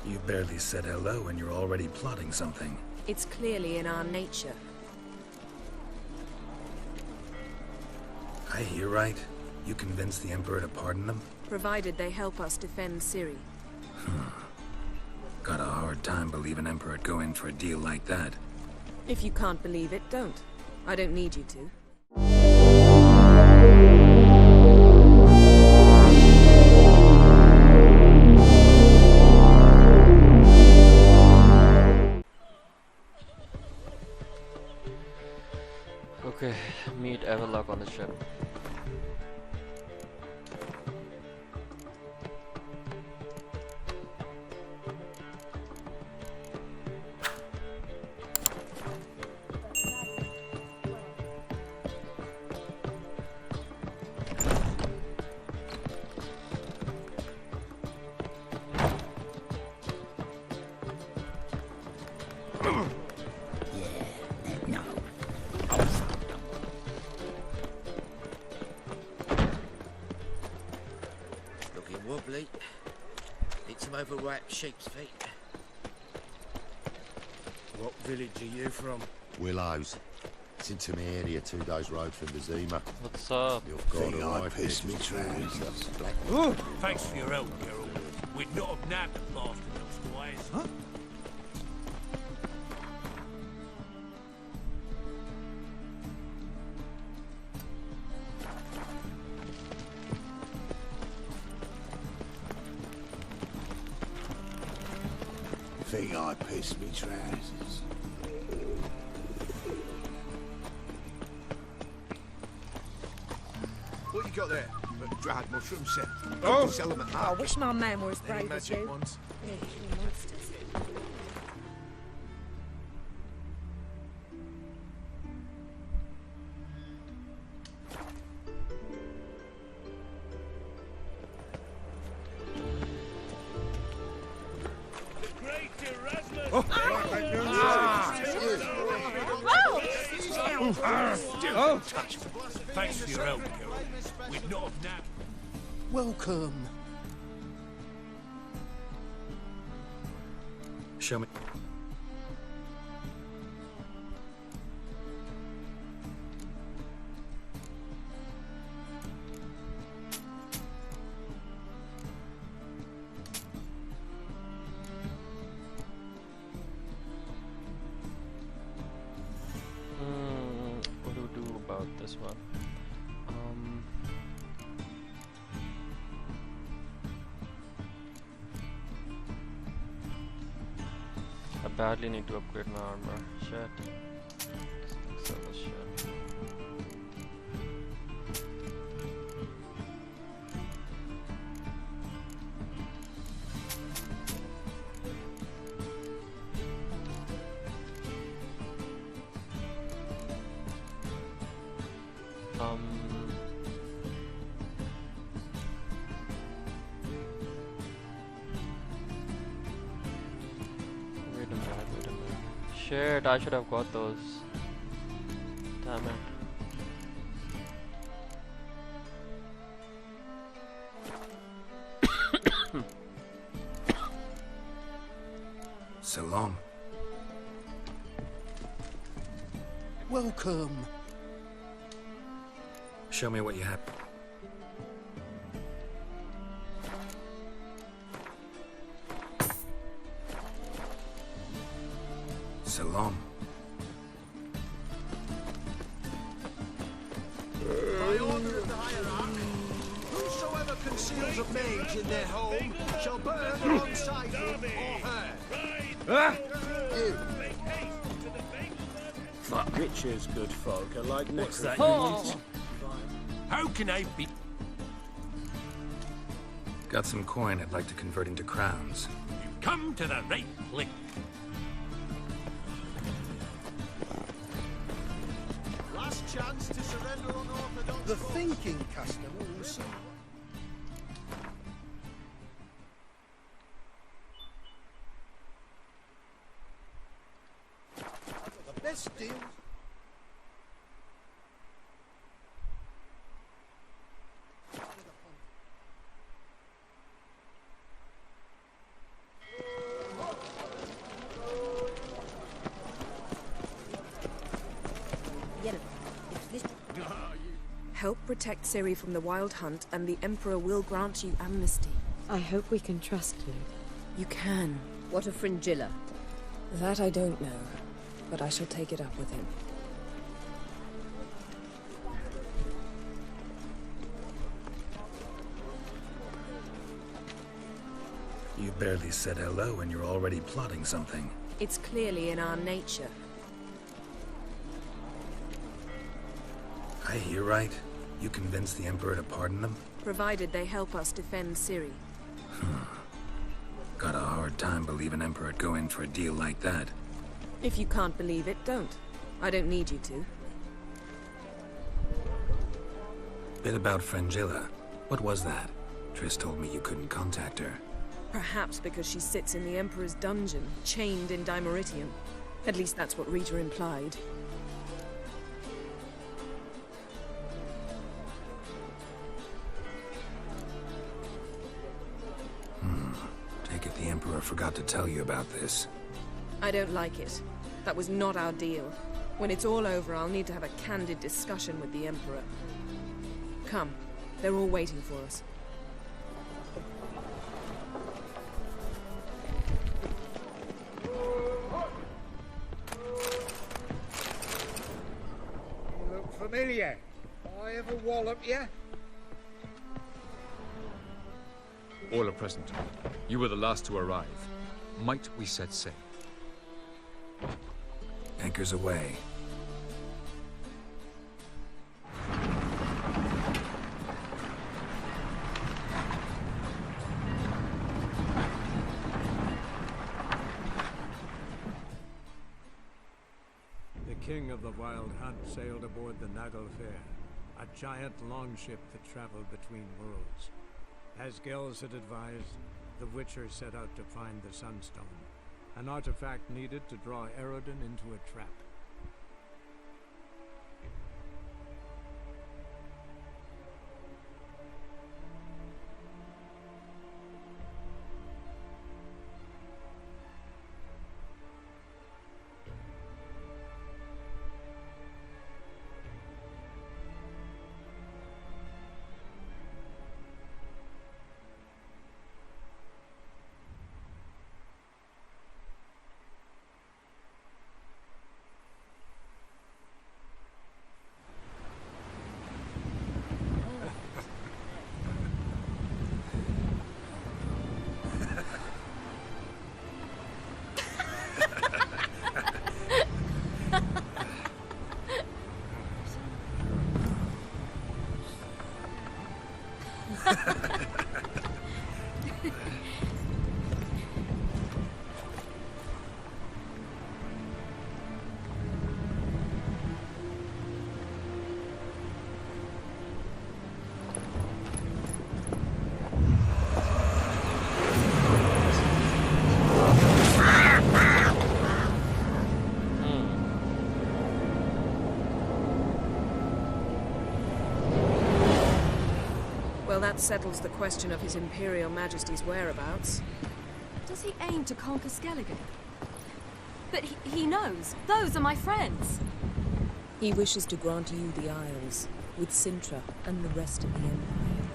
You barely said hello and you're already plotting something. It's clearly in our nature. I hear right. You convinced the Emperor to pardon them? Provided they help us defend Ciri. Got a hard time believing Emperor'd go in for a deal like that. If you can't believe it, don't. I don't need you to. Okay, meet Everlock on the ship. Wobbly. Need some overripe sheep's feet. What village are you from? Willows. It's into my area, 2 days' road from Bazima. What's up? You've got a wife, pissed me trousers. Thanks for your help, Geralt. We'd not have nabbed the bastard those squires. Huh? Think I pissed me trousers. What you got there? Dried mushrooms, sir. Oh! Sell them at I wish my man were as Any brave as magic you. ones? Yeah, you monsters. Oh! Touch me. Thanks for your help, Geralt. We'd not have nabbed. Welcome. Show me. What do we do about this one? I badly need to upgrade my armor. Shit. Sell this shit. Wait a minute. Shit, I should have got those. Damn it. Salam. Welcome. Show me what you have. Salam. By order of the hierarchy, whosoever conceals a mage in their home shall burn alongside him or her. Richard's good folk are like What's that? How can I be? Got some coin I'd like to convert into crowns. You come to the right place. Last chance to surrender unorthodox. The thinking customer will see. The best deal. protect Ciri from the Wild Hunt, and the Emperor will grant you amnesty. I hope we can trust you. You can. What of Fringilla? That I don't know, but I shall take it up with him. You barely said hello and you're already plotting something. It's clearly in our nature. I hear right. You convinced the Emperor to pardon them? Provided they help us defend Ciri. Got a hard time believing Emperor'd go in for a deal like that. If you can't believe it, don't. I don't need you to. Bit about Fringilla. What was that? Triss told me you couldn't contact her. Perhaps because she sits in the Emperor's dungeon, chained in Dimeritium. At least that's what Rita implied. Take it the Emperor forgot to tell you about this. I don't like it. That was not our deal. When it's all over, I'll need to have a candid discussion with the Emperor. Come. They're all waiting for us. You look familiar. I ever wallop you? All are present. You were the last to arrive. Might we set sail? Anchors away. The king of the Wild Hunt sailed aboard the Naglfar, a giant longship that traveled between worlds. As Gels had advised, the Witcher set out to find the sunstone, an artifact needed to draw Eredin into a trap. Well, that settles the question of His Imperial Majesty's whereabouts. Does he aim to conquer Skellige? But he knows. Those are my friends. He wishes to grant you the Isles, with Sintra and the rest of the Empire.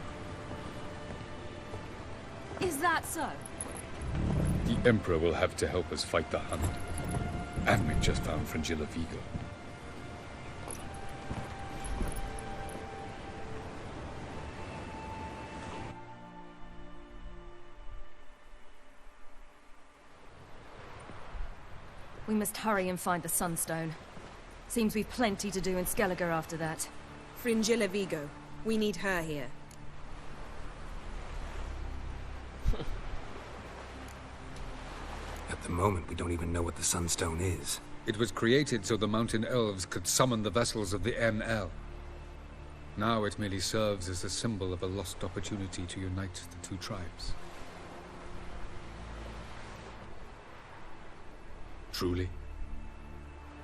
Is that so? The Emperor will have to help us fight the Hunt. And we just found Fringilla Vigo. We must hurry and find the sunstone. Seems we've plenty to do in Skellige after that. Fringilla Vigo. We need her here. At the moment, we don't even know what the sunstone is. It was created so the mountain elves could summon the vessels of the ML. Now it merely serves as a symbol of a lost opportunity to unite the two tribes. Truly?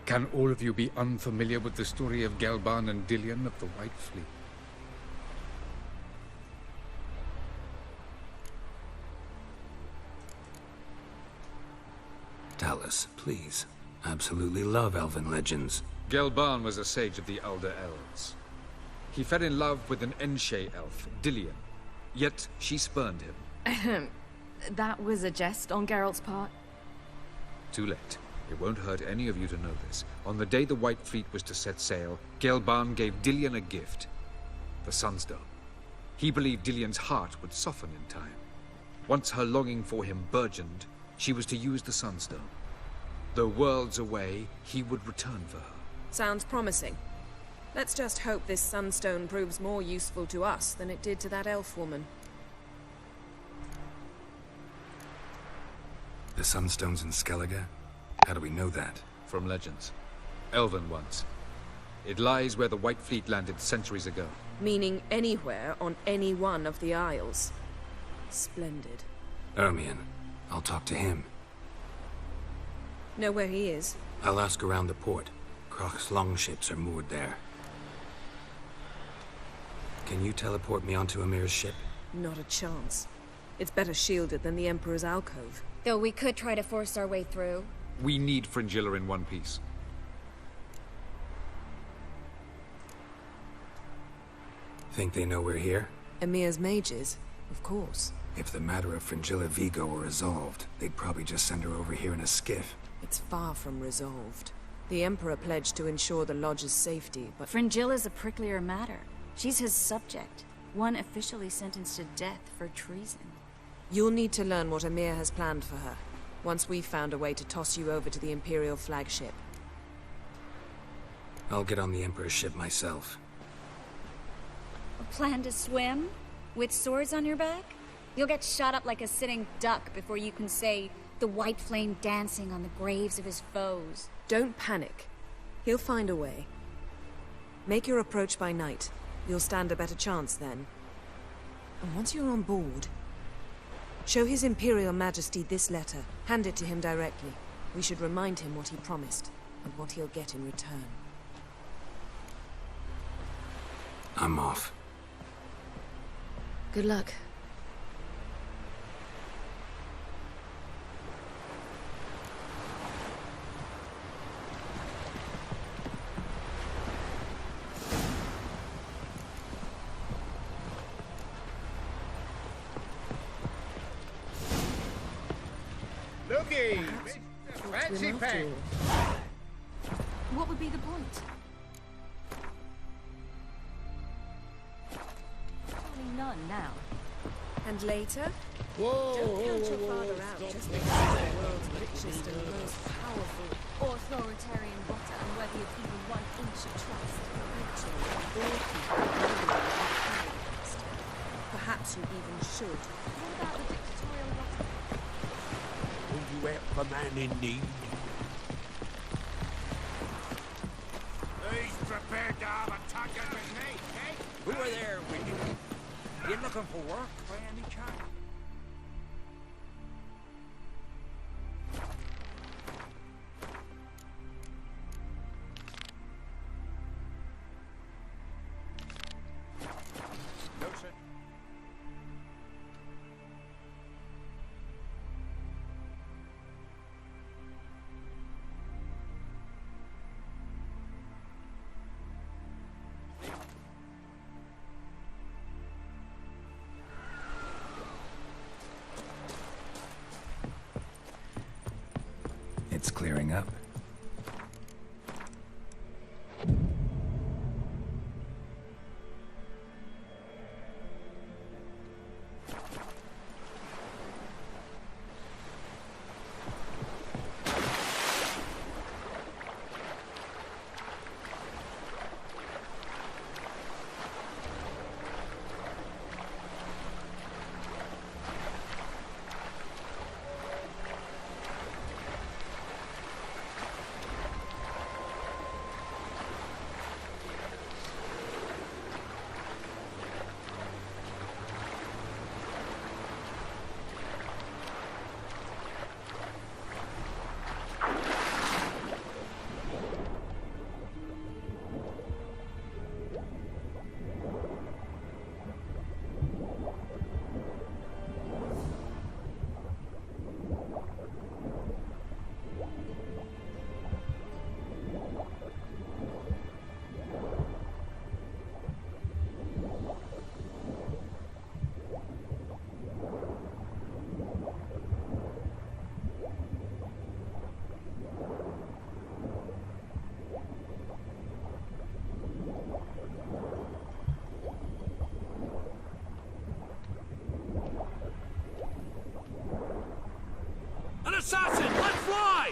Can all of you be unfamiliar with the story of Gelban and Dillion of the White Fleet? Tell us, please. Absolutely love elven legends. Gelban was a sage of the Elder Elves. He fell in love with an Enshe elf, Dillion. Yet she spurned him. That was a jest on Geralt's part. Too late. It won't hurt any of you to know this. On the day the White Fleet was to set sail, Gelban gave Dillion a gift. The sunstone. He believed Dillion's heart would soften in time. Once her longing for him burgeoned, she was to use the sunstone. Though worlds away, he would return for her. Sounds promising. Let's just hope this sunstone proves more useful to us than it did to that elf woman. The sunstone's in Skellige? How do we know that? From legends. Elven ones. It lies where the White Fleet landed centuries ago. Meaning anywhere on any one of the Isles. Splendid. Ermion. I'll talk to him. Know where he is? I'll ask around the port. Croc's longships are moored there. Can you teleport me onto Amir's ship? Not a chance. It's better shielded than the Emperor's alcove. Though we could try to force our way through. We need Fringilla in one piece. Think they know we're here? Emir's mages? Of course. If the matter of Fringilla Vigo were resolved, they'd probably just send her over here in a skiff. It's far from resolved. The Emperor pledged to ensure the Lodge's safety, but... Fringilla's a pricklier matter. She's his subject, one officially sentenced to death for treason. You'll need to learn what Emir has planned for her, once we've found a way to toss you over to the Imperial flagship. I'll get on the Emperor's ship myself. A plan to swim? With swords on your back? You'll get shot up like a sitting duck before you can say, the white flame dancing on the graves of his foes. Don't panic. He'll find a way. Make your approach by night. You'll stand a better chance then. And once you're on board, show His Imperial Majesty this letter. Hand it to him directly. We should remind him what he promised, and what he'll get in return. I'm off. Good luck. Looky! Fancy pack! What would be the point? Surely none now. And later? Whoa! Don't count your father out just because he's the world's richest and most powerful. Authoritarian rotter unworthy of even 1 inch of trust. Actually, all people are trust. Perhaps you even should. What about the dictatorial rotter? Will you help a man in need? Who's prepared to have a tucker with me, eh? Who are there with you? You looking for work by any chance? No, sir. It's clearing up. assassin! Let fly!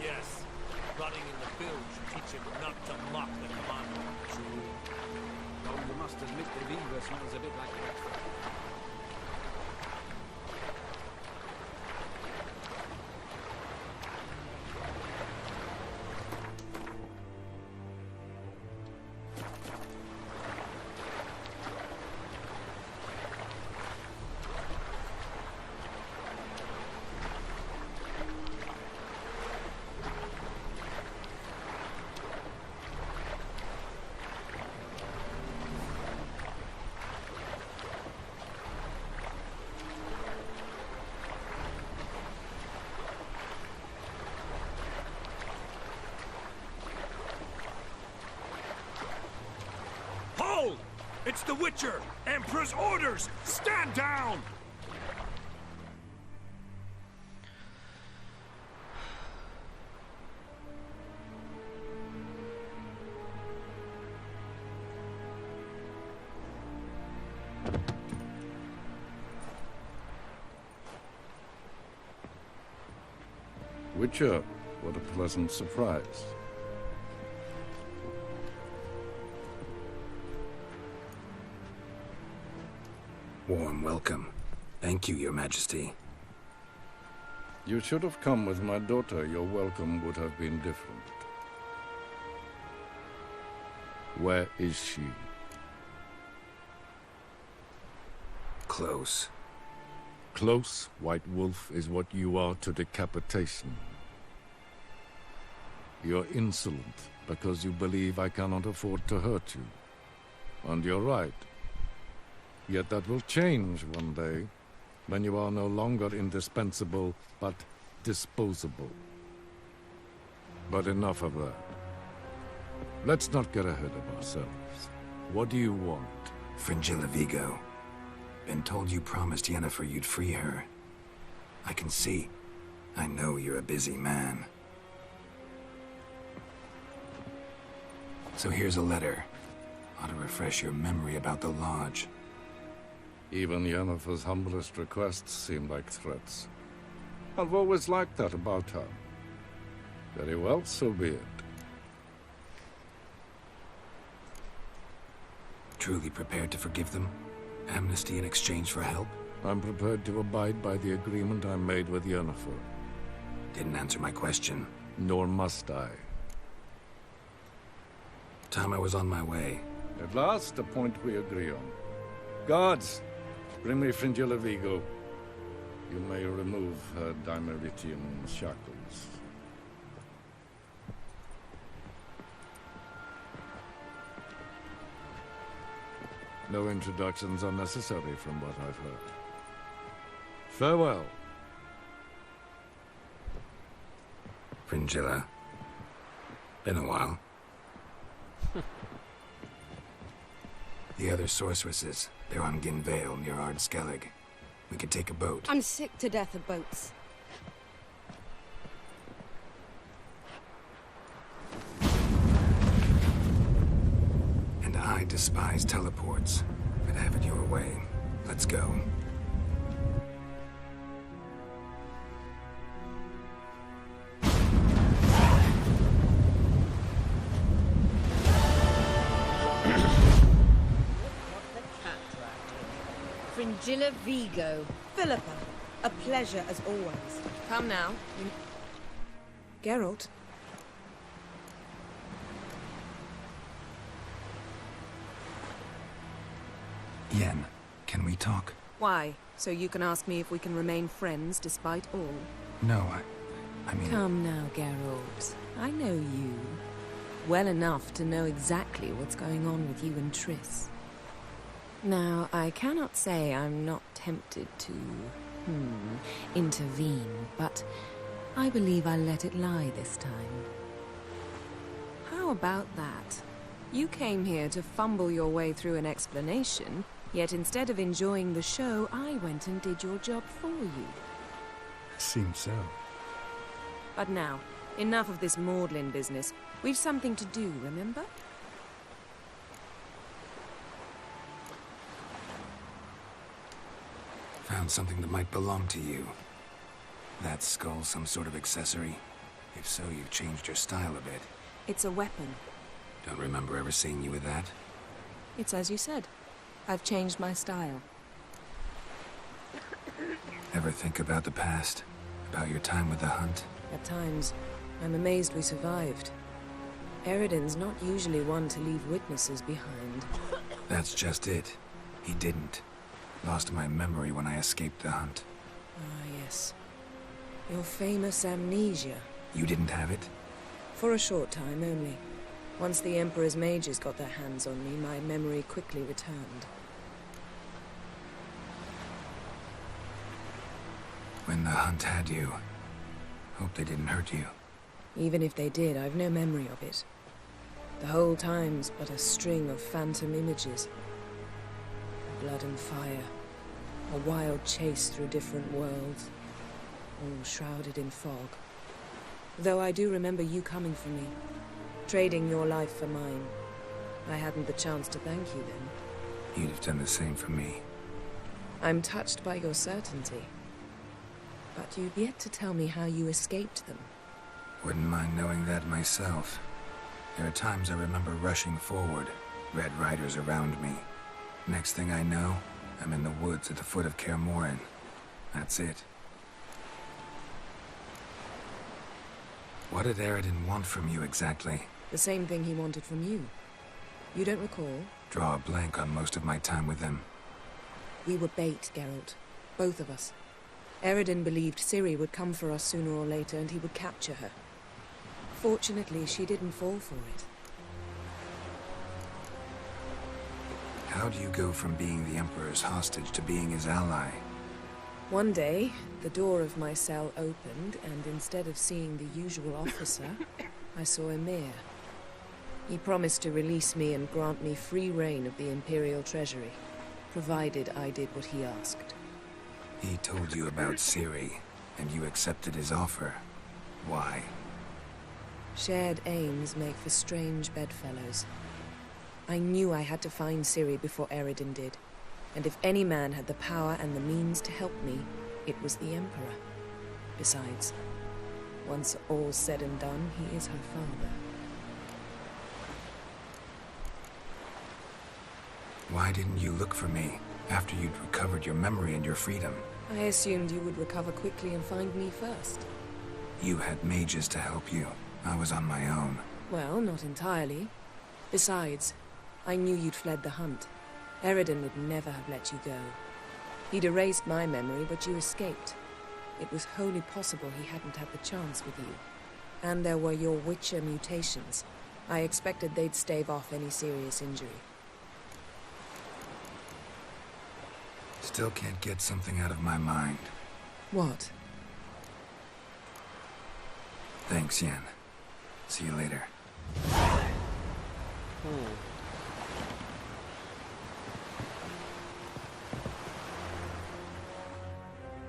Yes, rotting in the bilge should teach him not to mock the commander. True. Oh, you must admit the Viva smells a bit like breakfast. Hold! It's the Witcher! Emperor's orders! Stand down! Witcher, what a pleasant surprise. Warm welcome. Thank you, Your Majesty. You should have come with my daughter. Your welcome would have been different. Where is she? Close. Close, White Wolf, is what you are to decapitation. You're insolent because you believe I cannot afford to hurt you. And you're right. Yet that will change one day, when you are no longer indispensable, but disposable. But enough of that. Let's not get ahead of ourselves. What do you want? Fringilla Vigo. Been told you promised Yennefer you'd free her. I can see. I know you're a busy man. So here's a letter. Ought to refresh your memory about the Lodge. Even Yennefer's humblest requests seem like threats. I've always liked that about her. Very well, so be it. Truly prepared to forgive them? Amnesty in exchange for help? I'm prepared to abide by the agreement I made with Yennefer. Didn't answer my question. Nor must I. Time I was on my way. At last, a point we agree on. Guards, bring me Fringilla Vigo. You may remove her Dimeritian shackles. No introductions are necessary from what I've heard. Farewell. Fringilla. Been a while. The other sorceresses, they're on Ginvale near Ardskellig. We could take a boat. I'm sick to death of boats. And I despise teleports. But have it your way. Let's go. Fringilla Vigo. Philippa, a pleasure as always. Come now. Geralt. Yen, can we talk? Why? So you can ask me if we can remain friends despite all? No, I mean... Come now, Geralt. I know you. Well enough to know exactly what's going on with you and Triss. Now, I cannot say I'm not tempted to... intervene, but I believe I'll let it lie this time. How about that? You came here to fumble your way through an explanation, yet instead of enjoying the show, I went and did your job for you. Seems so. But now, enough of this maudlin business. We've something to do, remember? Found something that might belong to you. That skull some sort of accessory? If so, you've changed your style a bit. It's a weapon. Don't remember ever seeing you with that. It's as you said. I've changed my style. Ever think about the past? About your time with the hunt? At times, I'm amazed we survived. Eridan's not usually one to leave witnesses behind. That's just it. He didn't. Lost my memory when I escaped the hunt. Ah, yes. Your famous amnesia. You didn't have it? For a short time only. Once the Emperor's mages got their hands on me, my memory quickly returned. When the hunt had you, hope they didn't hurt you. Even if they did, I've no memory of it. The whole time's but a string of phantom images. Blood and fire. A wild chase through different worlds. All shrouded in fog. Though I do remember you coming for me. Trading your life for mine. I hadn't the chance to thank you then. You'd have done the same for me. I'm touched by your certainty. But you've yet to tell me how you escaped them. Wouldn't mind knowing that myself. There are times I remember rushing forward, Red Riders around me. Next thing I know, I'm in the woods at the foot of Kaer Morhen. That's it. What did Eridan want from you exactly? The same thing he wanted from you. You don't recall? Draw a blank on most of my time with them. We were bait, Geralt. Both of us. Eridan believed Ciri would come for us sooner or later and he would capture her. Fortunately, she didn't fall for it. How do you go from being the Emperor's hostage to being his ally? One day, the door of my cell opened, and instead of seeing the usual officer, I saw Emir. He promised to release me and grant me free reign of the Imperial Treasury, provided I did what he asked. He told you about Ciri, and you accepted his offer. Why? Shared aims make for strange bedfellows. I knew I had to find Ciri before Eridan did, and if any man had the power and the means to help me, it was the Emperor. Besides, once all's said and done, he is her father. Why didn't you look for me after you'd recovered your memory and your freedom? I assumed you would recover quickly and find me first. You had mages to help you. I was on my own. Well, not entirely. Besides, I knew you'd fled the hunt. Eridan would never have let you go. He'd erased my memory, but you escaped. It was wholly possible he hadn't had the chance with you. And there were your Witcher mutations. I expected they'd stave off any serious injury. Still can't get something out of my mind. What? Thanks, Yen. See you later.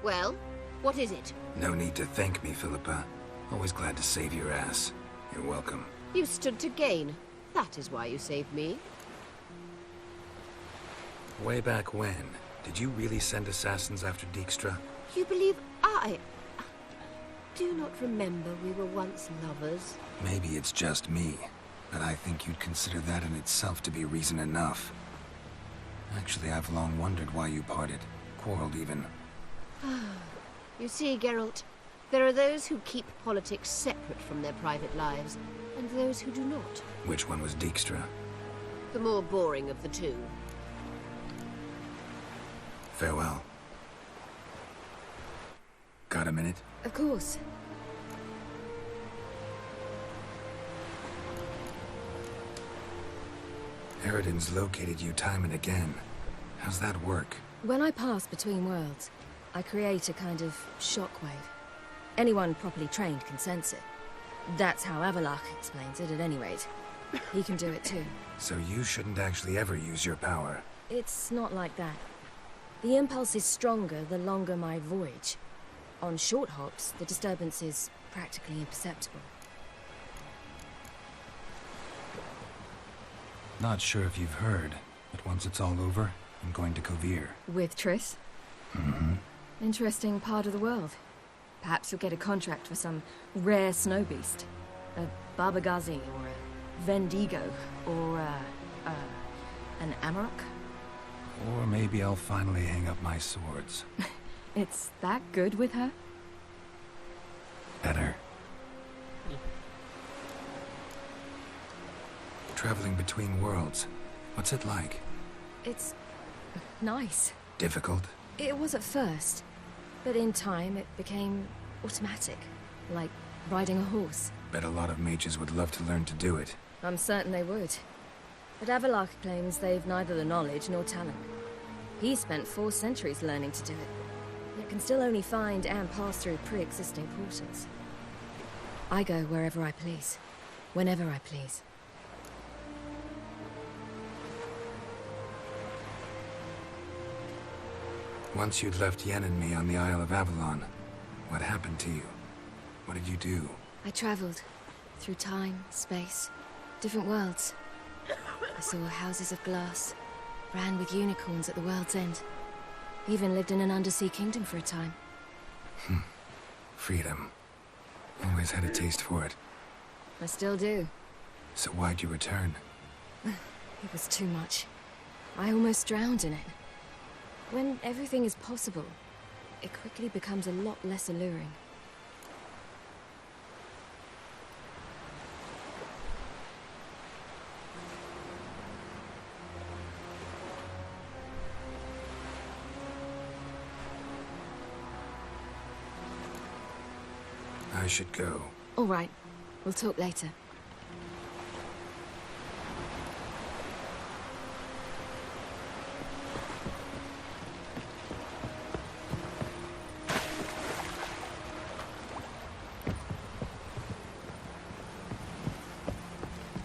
Well, what is it? No need to thank me, Philippa. Always glad to save your ass. You're welcome. You stood to gain. That is why you saved me. Way back when, did you really send assassins after Dijkstra? You believe I do not remember we were once lovers? Maybe it's just me, but I think you'd consider that in itself to be reason enough. Actually, I've long wondered why you parted. Quarreled even. You see, Geralt, there are those who keep politics separate from their private lives, and those who do not. Which one was Dijkstra? The more boring of the two. Farewell. Got a minute? Of course. Eridan's located you time and again. How's that work? When I pass between worlds, I create a kind of shockwave. Anyone properly trained can sense it. That's how Avalok explains it, at any rate. He can do it too. So you shouldn't actually ever use your power. It's not like that. The impulse is stronger the longer my voyage. On short hops, the disturbance is practically imperceptible. Not sure if you've heard, but once it's all over, I'm going to Kovir. With Triss? Mm-hmm. Interesting part of the world. Perhaps you'll get a contract for some rare snow beast. A Barbagazi, or a Vendigo, or an Amarok. Or maybe I'll finally hang up my swords. It's that good with her? Better. Traveling between worlds, what's it like? It's nice. Difficult? It was at first, but in time it became automatic, like riding a horse. Bet a lot of mages would love to learn to do it. I'm certain they would. But Avalok claims they've neither the knowledge nor talent. He spent 4 centuries learning to do it, yet can still only find and pass through pre-existing portals. I go wherever I please, whenever I please. Once you'd left Yen and me on the Isle of Avalon, what happened to you? What did you do? I traveled through time, space, different worlds. I saw houses of glass, ran with unicorns at the world's end. Even lived in an undersea kingdom for a time. Freedom. Always had a taste for it. I still do. So why'd you return? It was too much. I almost drowned in it. When everything is possible, it quickly becomes a lot less alluring. I should go. All right. We'll talk later.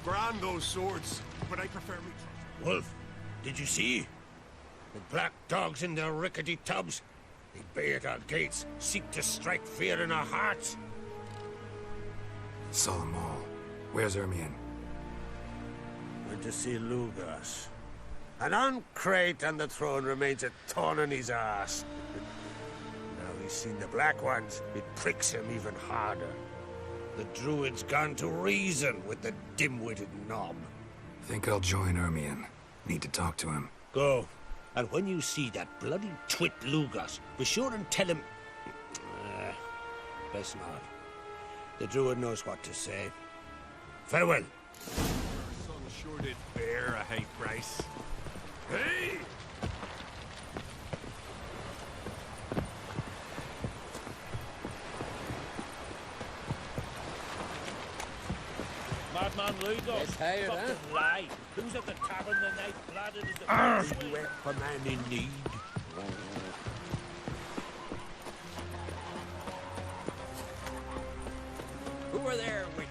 Grand those swords, but I prefer me. Wolf, did you see? The black dogs in their rickety tubs. They bay at our gates, seek to strike fear in our hearts. Saw them all. Where's Ermion? Went to see Lugas. And on Crate on the throne remains a thorn in his ass. Now he's seen the Black Ones, it pricks him even harder. The Druid's gone to reason with the dim-witted knob. Think I'll join Ermion. Need to talk to him. Go. And when you see that bloody twit Lugas, be sure and tell him... best not. The Druid knows what to say. Farewell. Son sure did bear a high price. Hey! Madman Lugas. It's hired, huh? Fucking lie. Who's at the tavern the night blooded as the you went for man in need? Who are there, Witcher?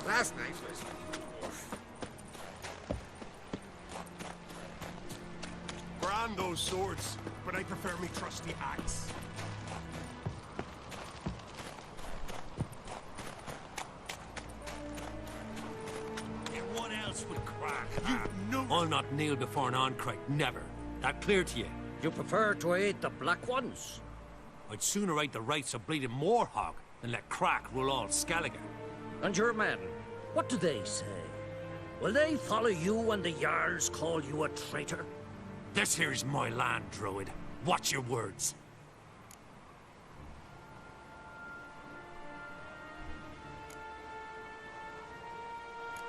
Last night was... Grand those swords, but I prefer me trusty axe. And what else would crack? I'll not kneel before an Oncrite, never. That clear to you? You prefer to aid the Black Ones? I'd sooner right the rights of bleeding Moorhog than let Crack rule all Skellige. And your men, what do they say? Will they follow you when the Jarls call you a traitor? This here is my land, Druid. Watch your words.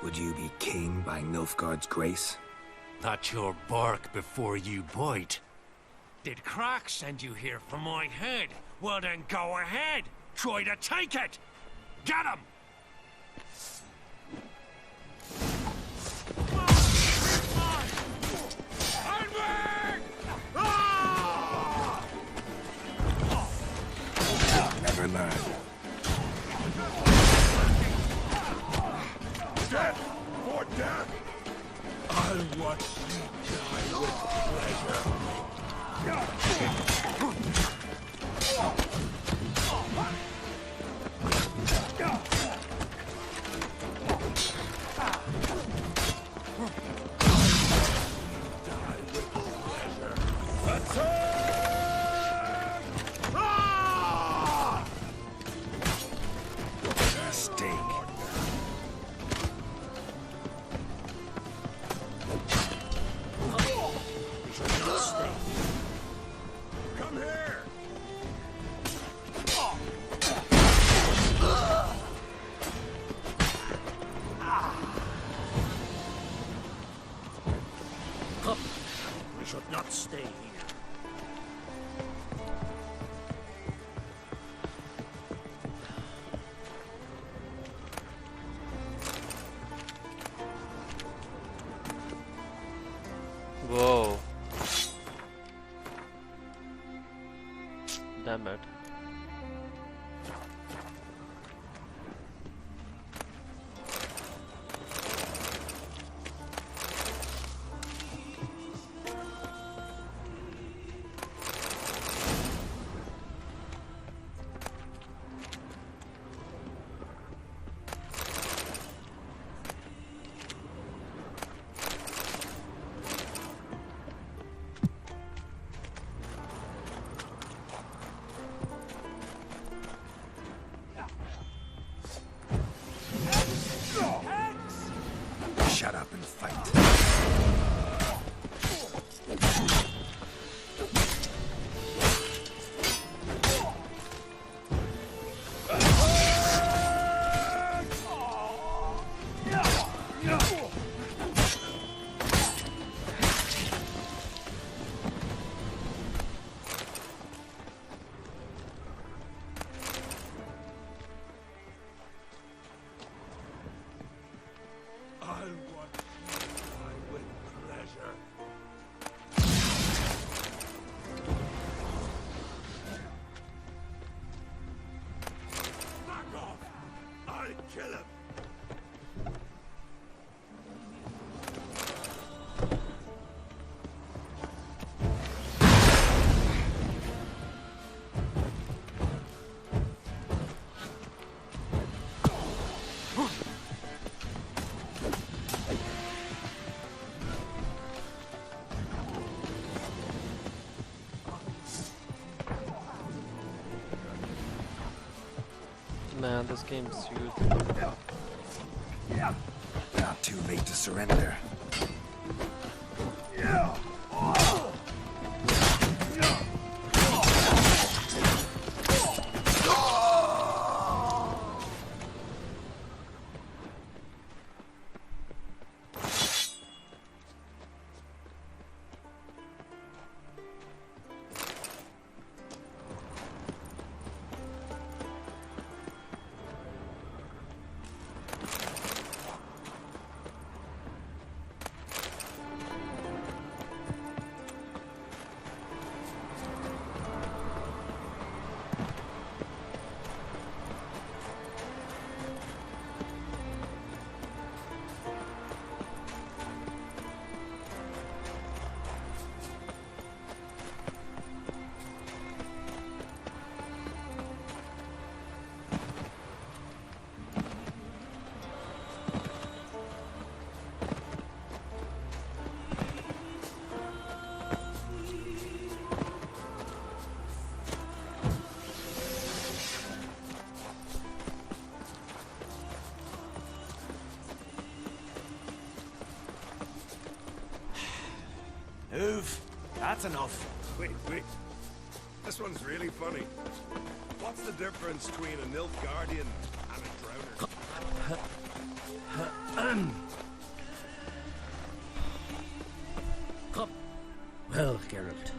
Would you be king by Nilfgaard's grace? That's your bark before you bite. Did Crack send you here for my head? Well then go ahead. Try to take it. Get him! Never learn. Death for death! I'll watch you die with should not stay here. Whoa. Damn it. Shut up and fight. Kill him! Man, this game's huge. Not too late to surrender. Move That's enough. Wait. This one's really funny. What's the difference between a Nilf Guardian and a Drowner? Come. Well, Geralt,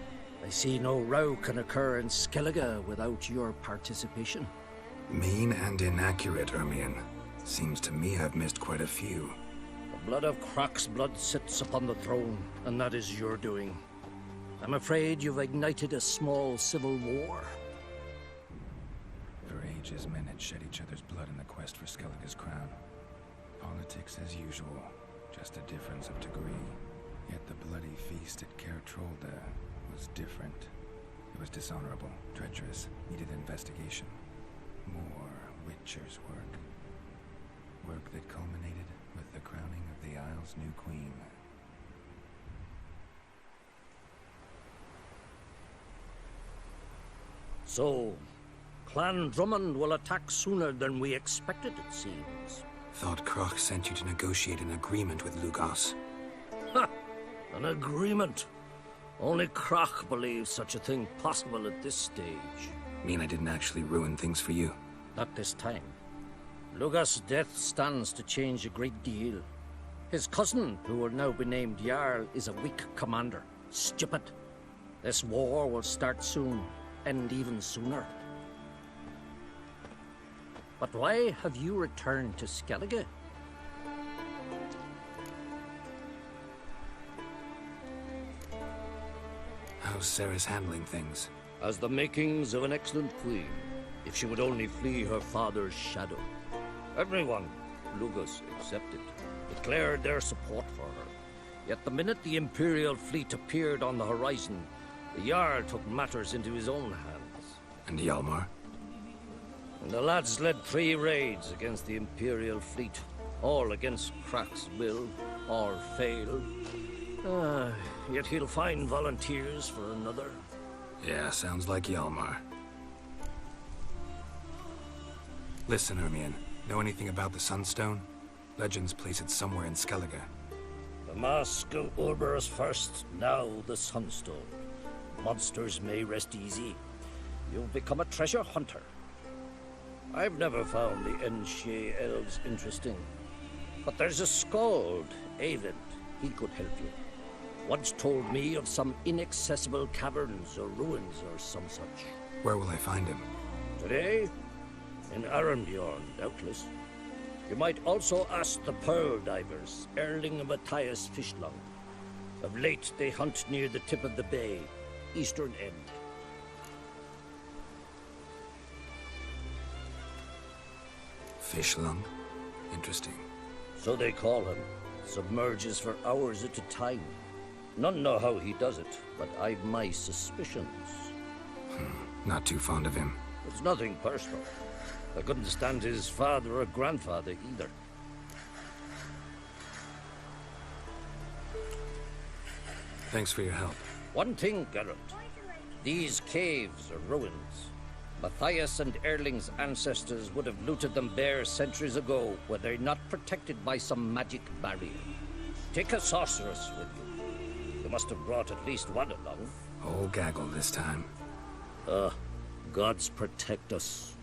I see no row can occur in Skellige without your participation. Mean and inaccurate, Ermion. Seems to me I've missed quite a few. The blood of Croc's blood sits upon the throne, and that is your doing. I'm afraid you've ignited a small civil war. For ages, men had shed each other's blood in the quest for Skellige's crown. Politics as usual, just a difference of degree. Yet the bloody feast at Caer Trolde was different. It was dishonorable, treacherous, needed investigation. More Witcher's work. Work that culminated with the crowning of the Isle's new queen. So, Clan Drummond will attack sooner than we expected, it seems. Thought Croc sent you to negotiate an agreement with Lugos. Ha! An agreement? Only Croc believes such a thing possible at this stage. Mean I didn't actually ruin things for you? Not this time. Lugos' death stands to change a great deal. His cousin, who will now be named Jarl, is a weak commander. Stupid. This war will start soon, end even sooner. But why have you returned to Skellige? How's Sarah's handling things? Has the makings of an excellent queen, if she would only flee her father's shadow. Everyone, Lugos excepted, declared their support for her. Yet the minute the Imperial fleet appeared on the horizon, the Jarl took matters into his own hands. And Hjalmar? And the lads led 3 raids against the Imperial fleet, all against Croc's will, all failed. Yet he'll find volunteers for another. Yeah, sounds like Hjalmar. Listen, Ermion, know anything about the Sunstone? Legends place it somewhere in Skellige. The Mask of Urberus first, now the Sunstone. Monsters may rest easy. You've become a treasure hunter. I've never found the Enshe elves interesting. But there's a skald, Avent. He could help you. Once told me of some inaccessible caverns or ruins or some such. Where will I find him? Today? In Arendbjorn, doubtless. You might also ask the Pearl Divers, Erling and Matthias Fishlung. Of late, they hunt near the tip of the bay, eastern end. Fishlung? Interesting. So they call him. Submerges for hours at a time. None know how he does it, but I've my suspicions. Not too fond of him. It's nothing personal. I couldn't stand his father or grandfather either. Thanks for your help. One thing, Geralt. These caves are ruins. Matthias and Erling's ancestors would have looted them bare centuries ago were they not protected by some magic barrier. Take a sorceress with you. You must have brought at least one along. Whole gaggle this time. Gods protect us.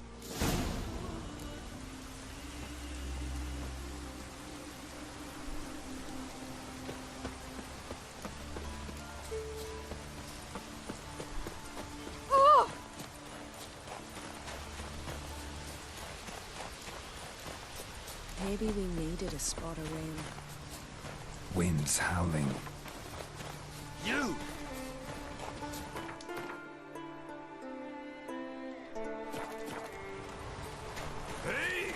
Maybe we needed a spot of rain. Wind's howling. You! Hey!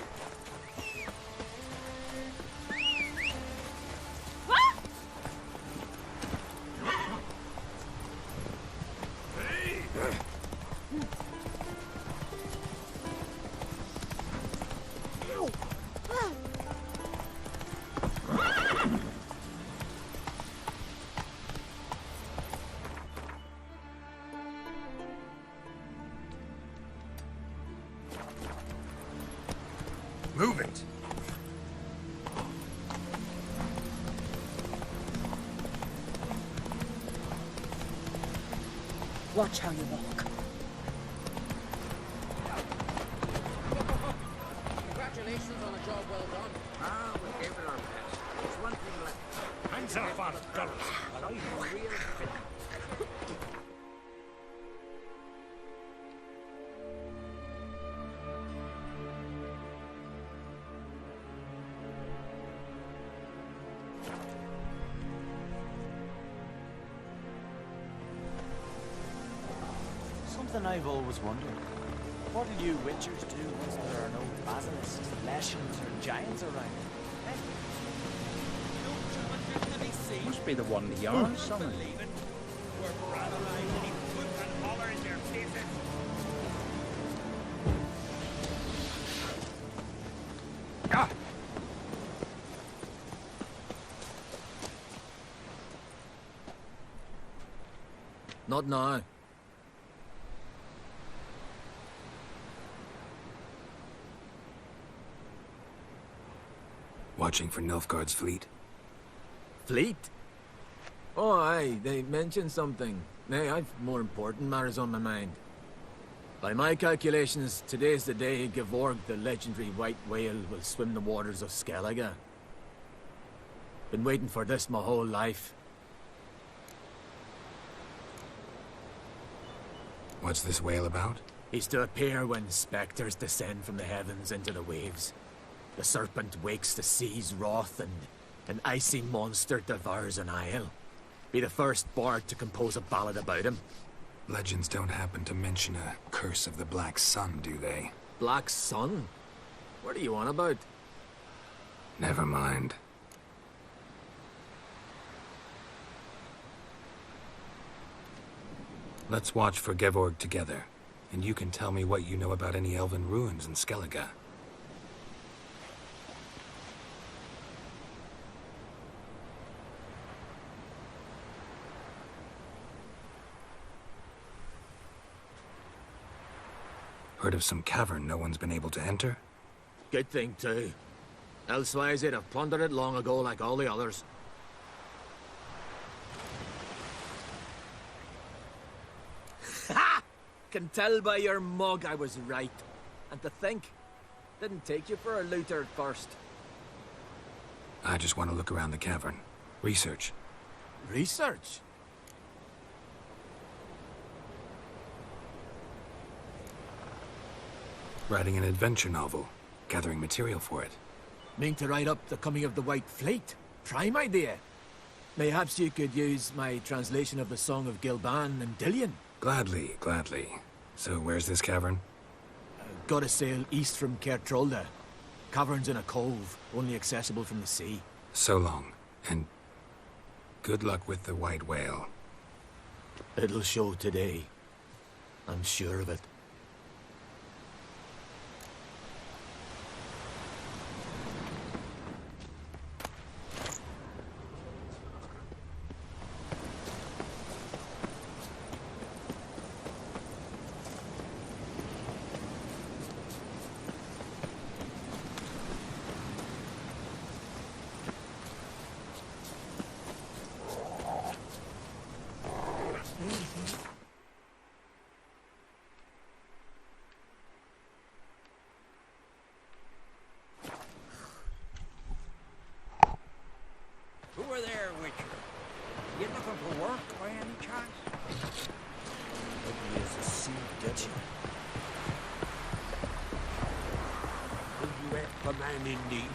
Hey! Move it! Watch how you walk. Congratulations on a job well done. Ah, we gave it our best. There's one thing left. Hands up on girls, and I'm a real fit. Something I've always wondered. What do you witchers do once there are no basilisks, leshens, or giants around? Must be the one the yarn summoned. Ah! Not now. Watching for Nilfgaard's fleet? Fleet? Oh, aye, they mentioned something. Nay, I've more important matters on my mind. By my calculations, today's the day Gevorg, the legendary white whale, will swim the waters of Skellige. Been waiting for this my whole life. What's this whale about? He's to appear when spectres descend from the heavens into the waves. The serpent wakes the sea's wrath, and an icy monster devours an isle. Be the first bard to compose a ballad about him. Legends don't happen to mention a curse of the Black Sun, do they? Black Sun? What are you on about? Never mind. Let's watch for Gevorg together, and you can tell me what you know about any elven ruins in Skellige. Heard of some cavern no one's been able to enter? Good thing, too. Elsewise, they'd have plundered it long ago like all the others. Ha! Can tell by your mug I was right. And to think, didn't take you for a looter at first. I just want to look around the cavern. Research. Research? Writing an adventure novel. Gathering material for it. Mean to write up the coming of the White Fleet? Prime idea. Mayhaps you could use my translation of the Song of Gilban and Dillion. Gladly, gladly. So where's this cavern? Gotta sail east from Kertrolda. Cavern's in a cove, only accessible from the sea. So long, and good luck with the white whale. It'll show today. I'm sure of it. Who are there, Witcher? You looking for work by any chance? Ugly as a sea dutchie. Will you help a man in need?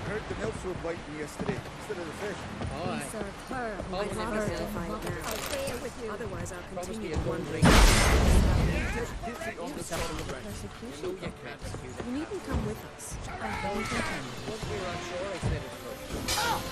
Heard the nymphs were biting yesterday instead of the fish. We served her. I'd rather verify it now. I'll stay with you. Otherwise, I'll Promise me continue a wondering. You needn't come with us. I don't think Once we were on shore, I said it first.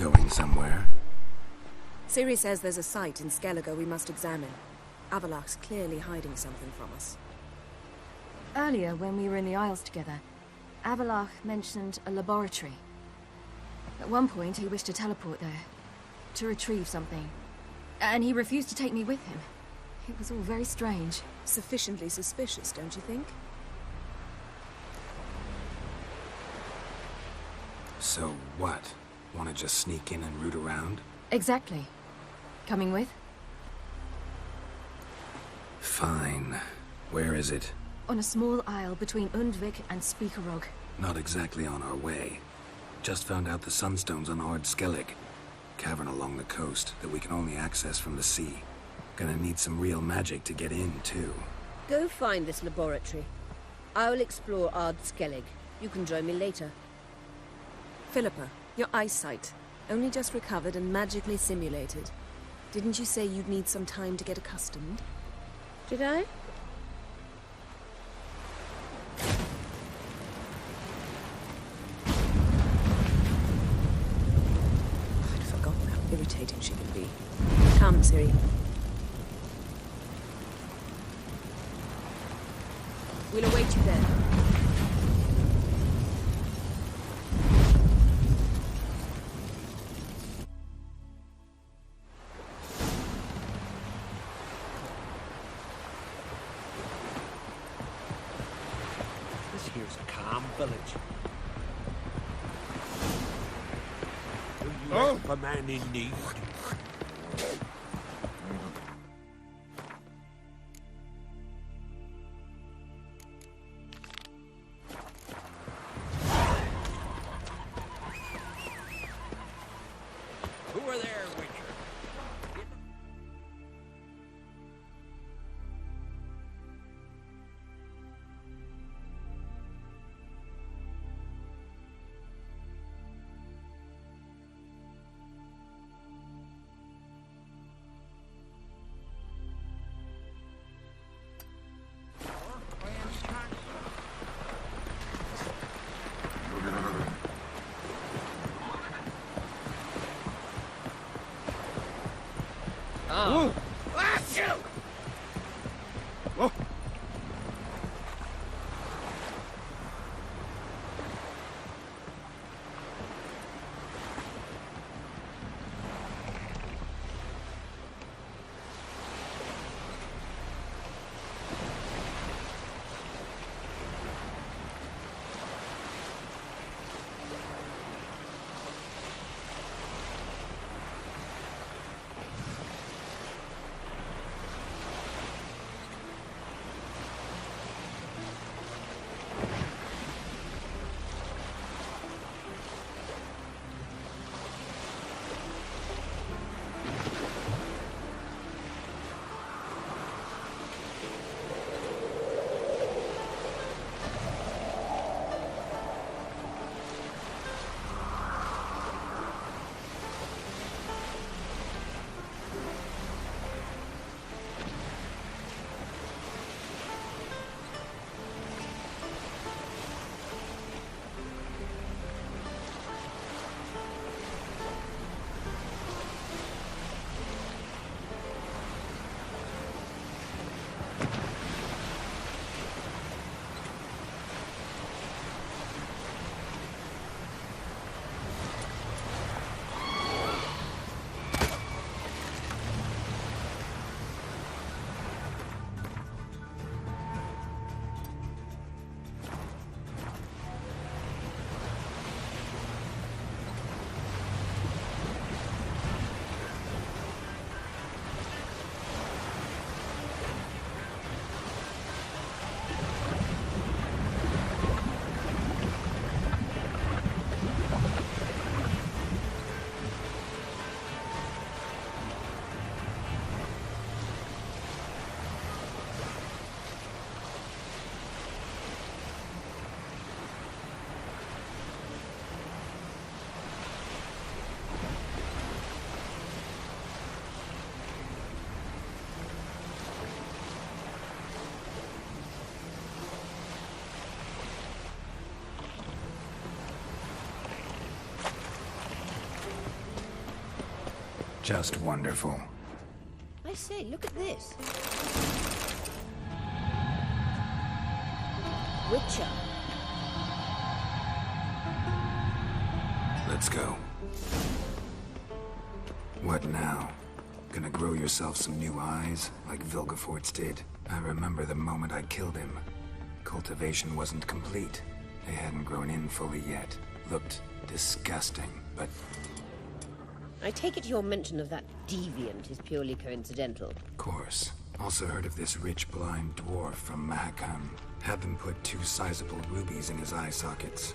Going somewhere? Ciri says there's a site in Skellige we must examine. Avalok's clearly hiding something from us. Earlier, when we were in the Isles together, Avalok mentioned a laboratory. At one point, he wished to teleport there, to retrieve something. And he refused to take me with him. It was all very strange. Sufficiently suspicious, don't you think? So what? Want to just sneak in and root around? Exactly. Coming with? Fine. Where is it? On a small isle between Undvik and Speakerog. Not exactly on our way. Just found out the sunstone's on Ard Skellig. Cavern along the coast that we can only access from the sea. Gonna need some real magic to get in, too. Go find this laboratory. I will explore Ard Skellig. You can join me later. Philippa, your eyesight. Only just recovered and magically simulated. Didn't you say you'd need some time to get accustomed? Did I? I'd forgotten how irritating she can be. Come, Ciri. We'll await you there. This here's a calm village. Do you help a man in need? Who are there, Witcher? Oh. Ah, shoot! Oh. Just wonderful. I say, look at this. Witcher. Let's go. What now? Gonna grow yourself some new eyes, like Vilgefortz did? I remember the moment I killed him. Cultivation wasn't complete. They hadn't grown in fully yet. Looked disgusting, but... I take it your mention of that deviant is purely coincidental. Of course. Also heard of this rich blind dwarf from Mahakam. Had them put 2 sizable rubies in his eye sockets.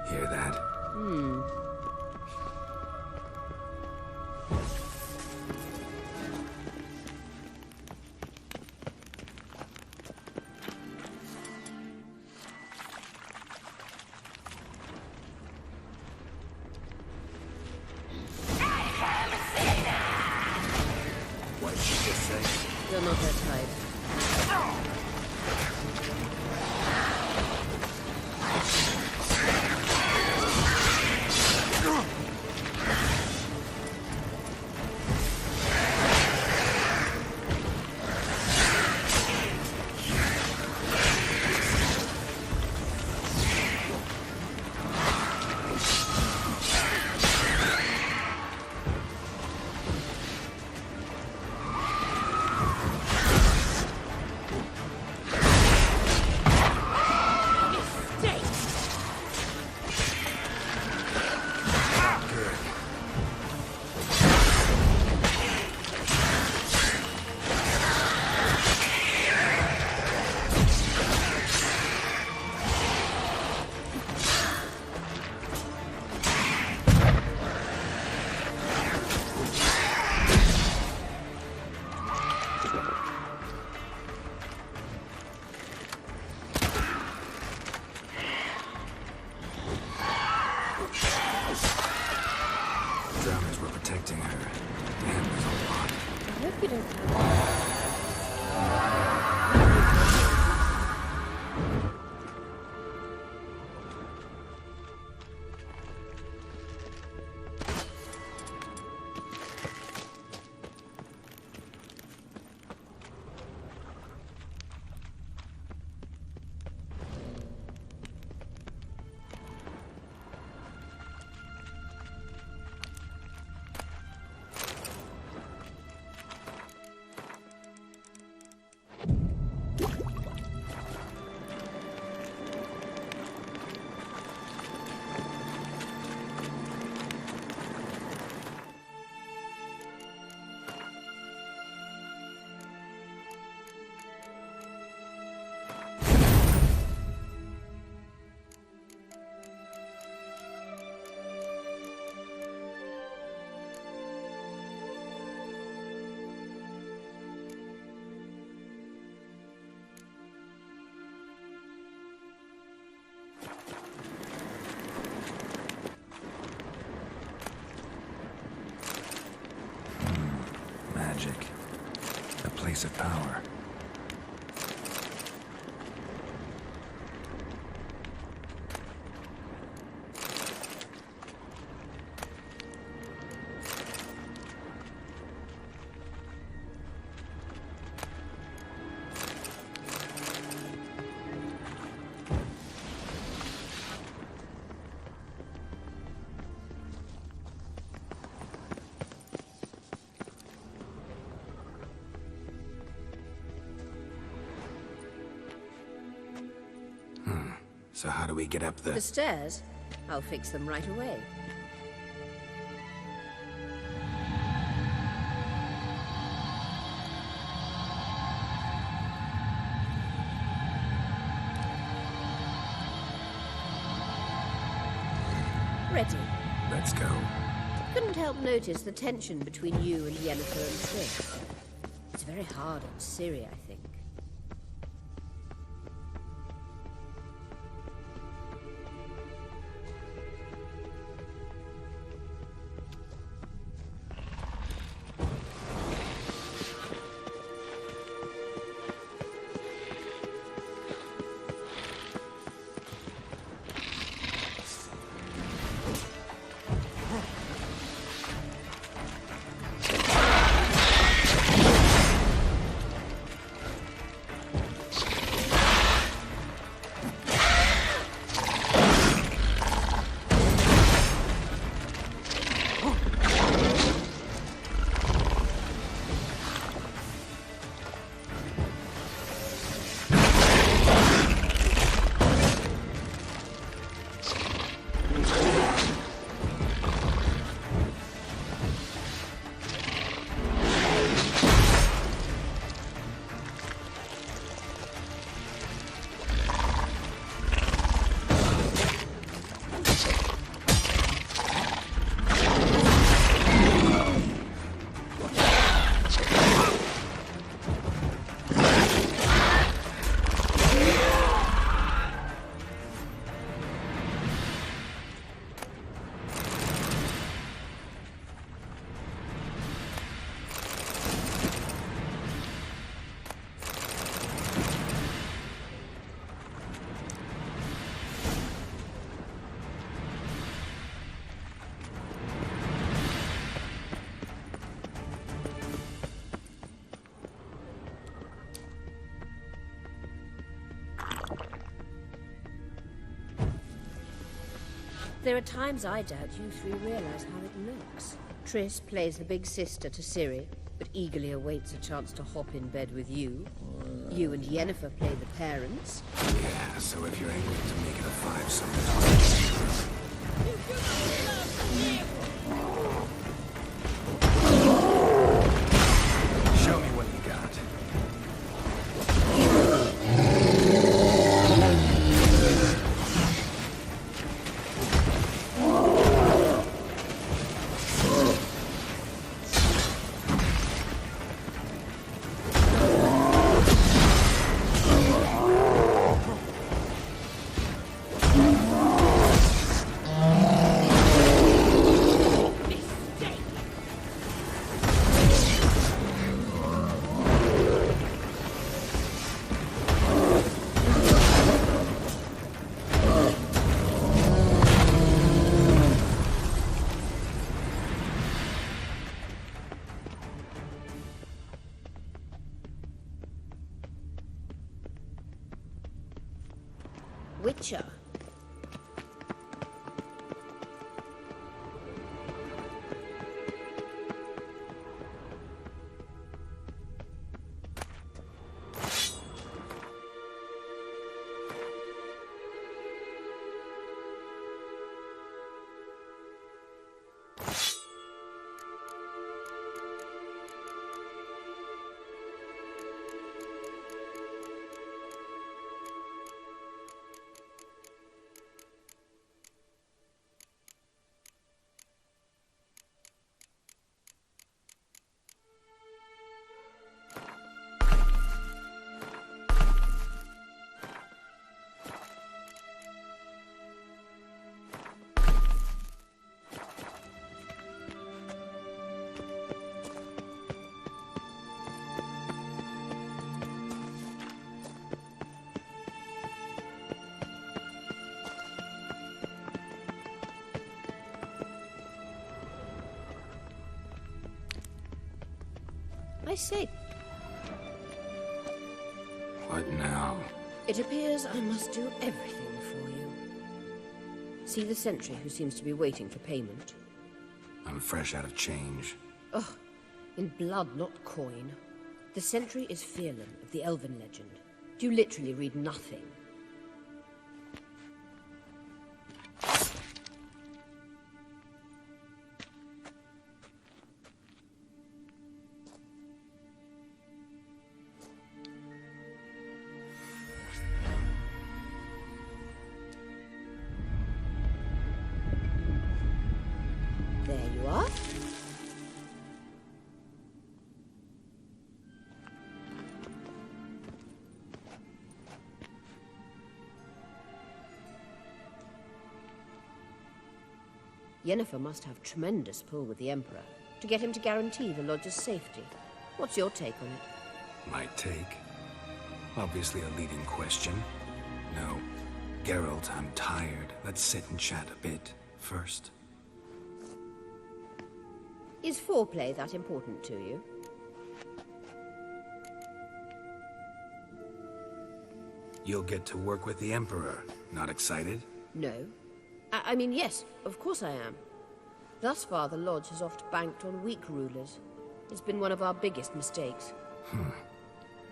Hear that? What did you just say? You're not that tight. Drowners were protecting her. Damn, there's a lot. I hope you don't... Magic. A place of power. So how do we get up The stairs? I'll fix them right away. Ready. Let's go. Couldn't help notice the tension between you and Yennefer and Triss. It's very hard on Ciri, I think. There are times I doubt you three realize how it looks. Triss plays the big sister to Ciri, but eagerly awaits a chance to hop in bed with you. You and Yennefer play the parents. Yeah, so if you're able to make it a five-some... Show me what you got. Witcher. I say, What now? it appears I must do everything for you. See the sentry who seems to be waiting for payment? I'm fresh out of change. Oh, in blood, not coin. The sentry is Fearlan of the Elven legend. You literally read nothing. Yennefer must have tremendous pull with the Emperor to get him to guarantee the Lodge's safety. What's your take on it? My take? Obviously a leading question. No. Geralt, I'm tired. Let's sit and chat a bit first. Is foreplay that important to you? You'll get to work with the Emperor. Not excited? No. I mean, yes, of course I am. Thus far, the Lodge has oft banked on weak rulers. It's been one of our biggest mistakes.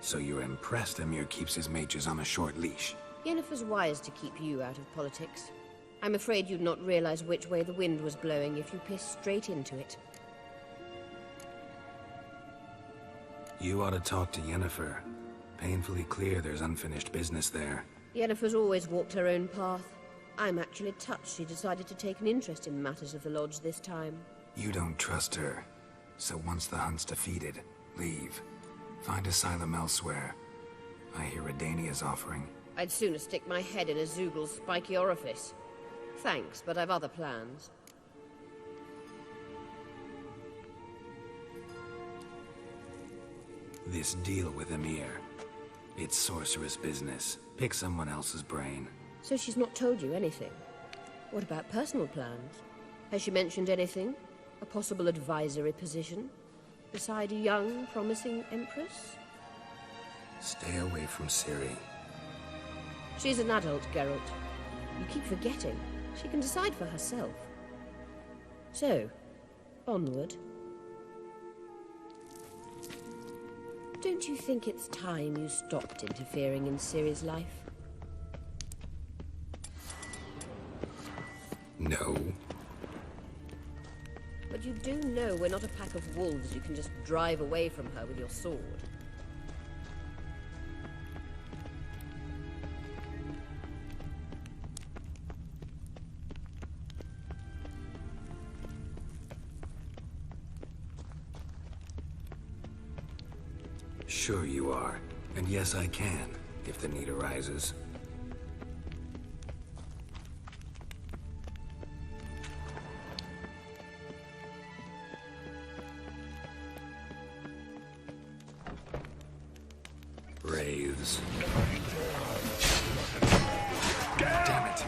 So you're impressed Emir keeps his mages on a short leash? Yennefer's wise to keep you out of politics. I'm afraid you'd not realize which way the wind was blowing if you pissed straight into it. You ought to talk to Yennefer. Painfully clear there's unfinished business there. Yennefer's always walked her own path. I'm actually touched she decided to take an interest in matters of the Lodge this time. You don't trust her. So once the hunt's defeated, leave. Find asylum elsewhere. I hear Redania's offering. I'd sooner stick my head in a Zoogl's spiky orifice. Thanks, but I've other plans. This deal with Emir. It's sorceress business. Pick someone else's brain. So she's not told you anything? What about personal plans? Has she mentioned anything? A possible advisory position? Beside a young, promising Empress? Stay away from Ciri. She's an adult, Geralt. You keep forgetting. She can decide for herself. So, onward. Don't you think it's time you stopped interfering in Ciri's life? No. But you do know we're not a pack of wolves you can just drive away from her with your sword. Sure you are. And yes, I can, if the need arises. Wraiths. Damn it.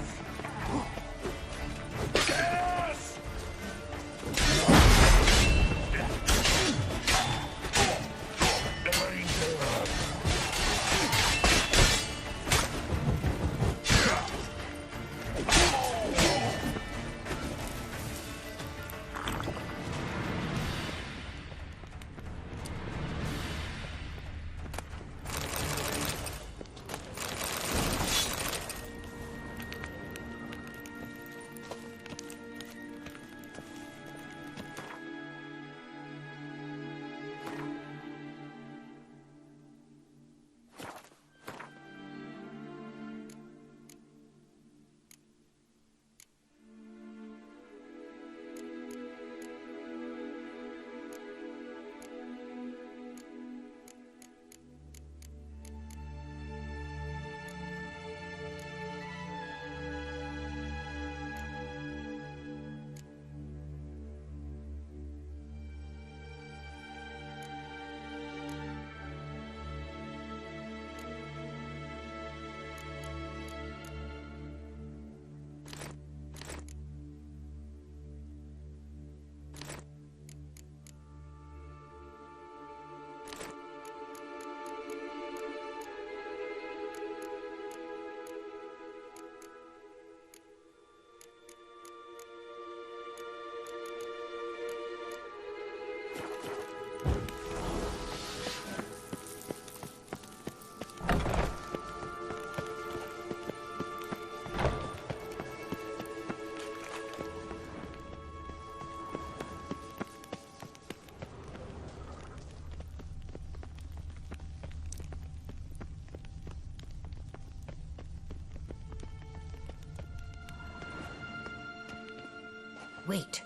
Wait.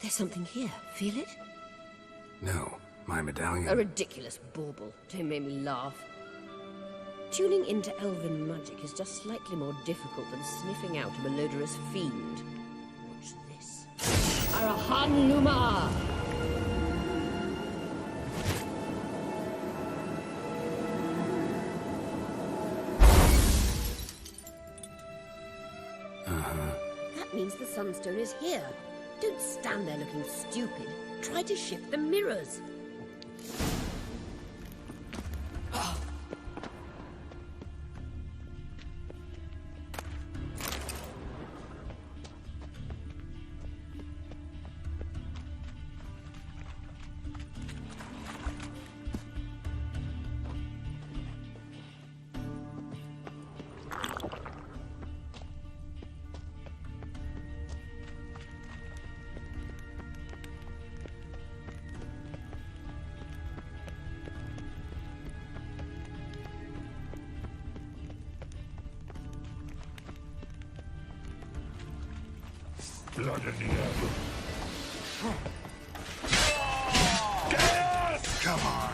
There's something here. Feel it? No, my medallion. A ridiculous bauble. Don't make me laugh. Tuning into elven magic is just slightly more difficult than sniffing out a malodorous fiend. Watch this. Arahan Luma! That means the sunstone is here. Don't stand there looking stupid. Try to shift the mirrors. Blood in the air. Come on.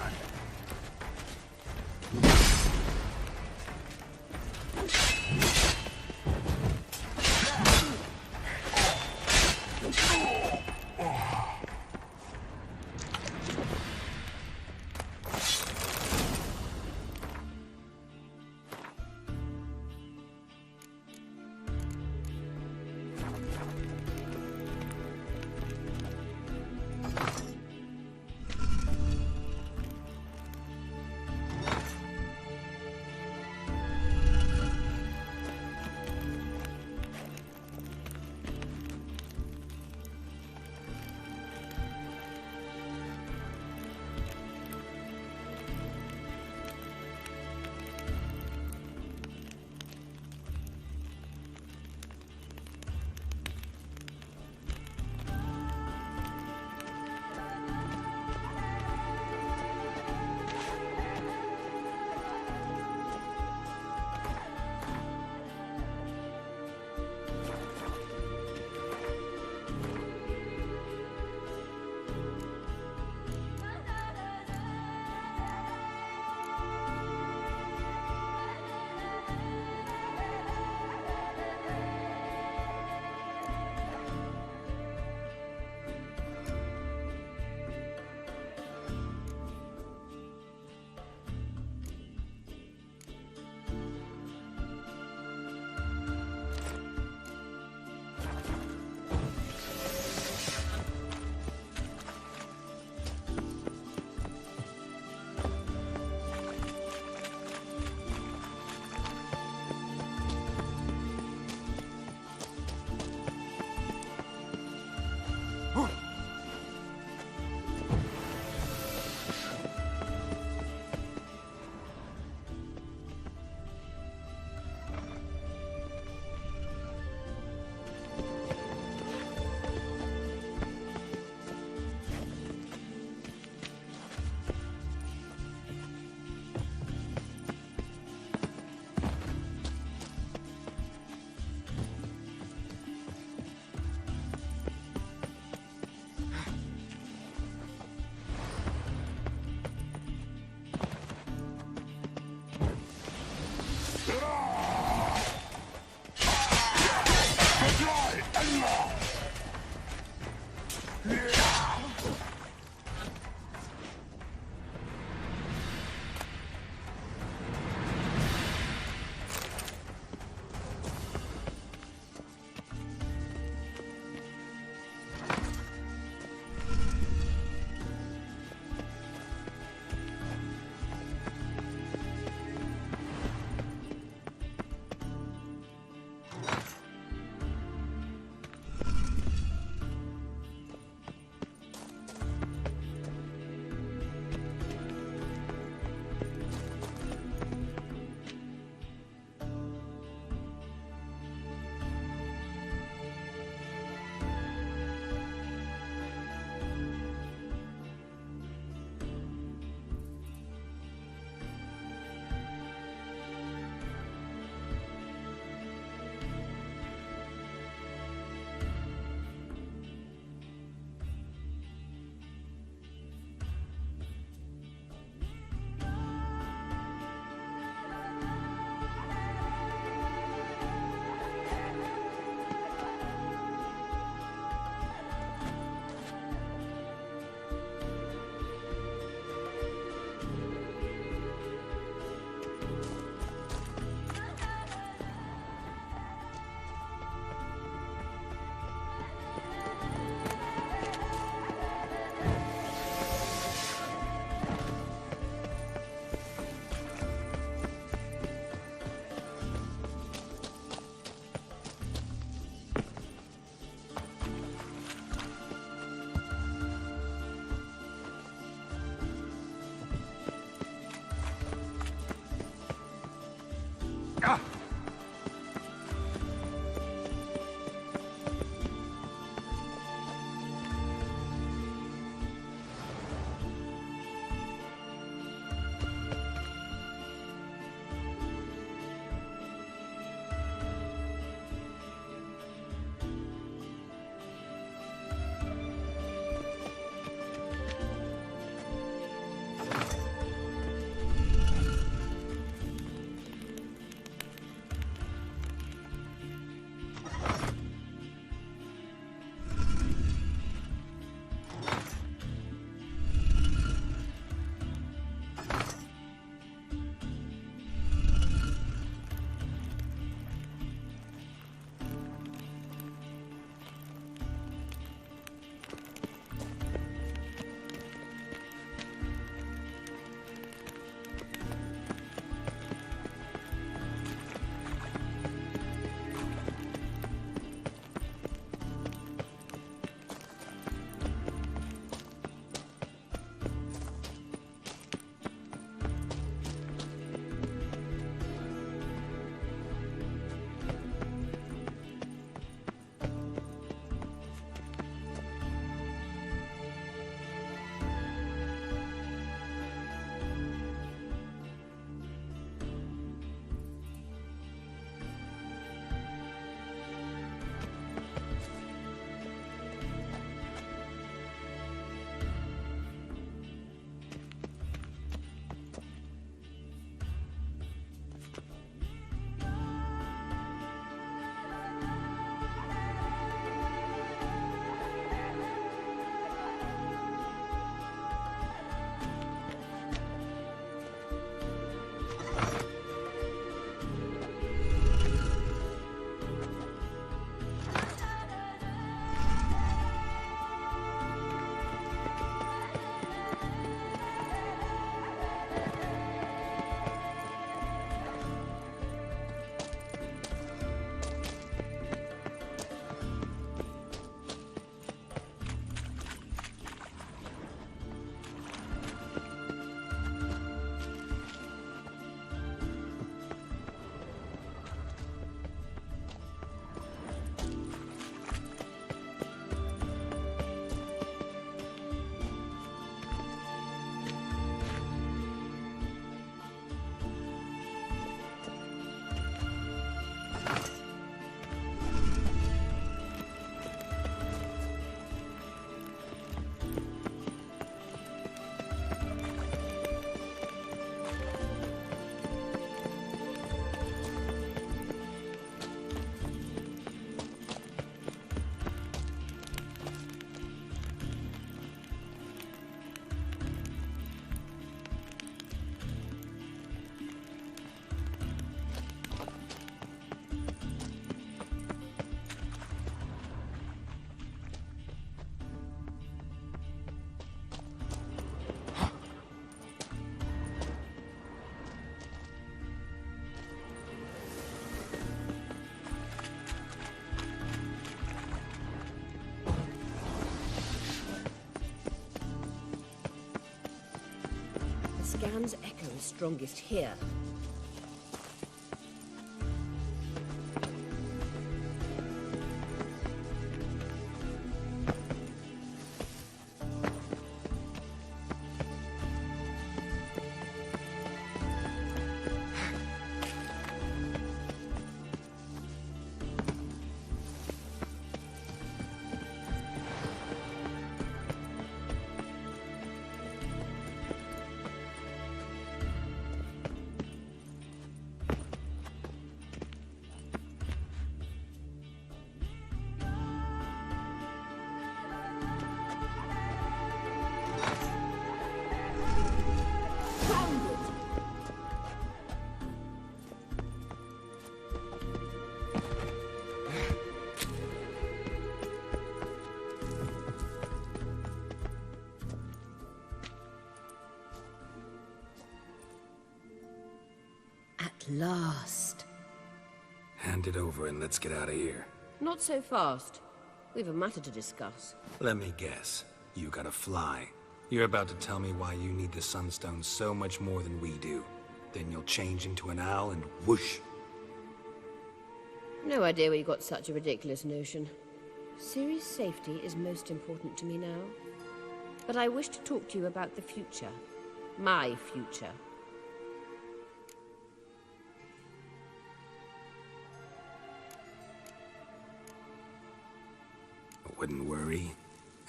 Scan's echo is strongest here. At last. Hand it over and let's get out of here. Not so fast. We've a matter to discuss. Let me guess. You gotta fly. You're about to tell me why you need the sunstone so much more than we do. Then you'll change into an owl and whoosh. No idea where you got such a ridiculous notion. Ciri's safety is most important to me now. But I wish to talk to you about the future. My future. Wouldn't worry.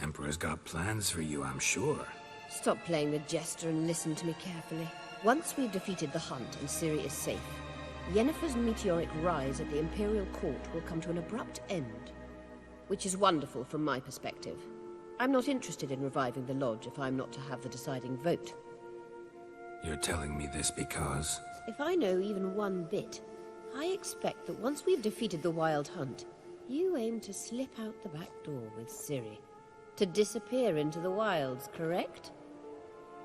Emperor's got plans for you, I'm sure. Stop playing the jester and listen to me carefully. Once we've defeated the Hunt and Ciri is safe, Yennefer's meteoric rise at the Imperial Court will come to an abrupt end. Which is wonderful from my perspective. I'm not interested in reviving the Lodge if I'm not to have the deciding vote. You're telling me this because... If I know even one bit, I expect that once we've defeated the Wild Hunt, you aim to slip out the back door with Ciri. To disappear into the wilds, correct?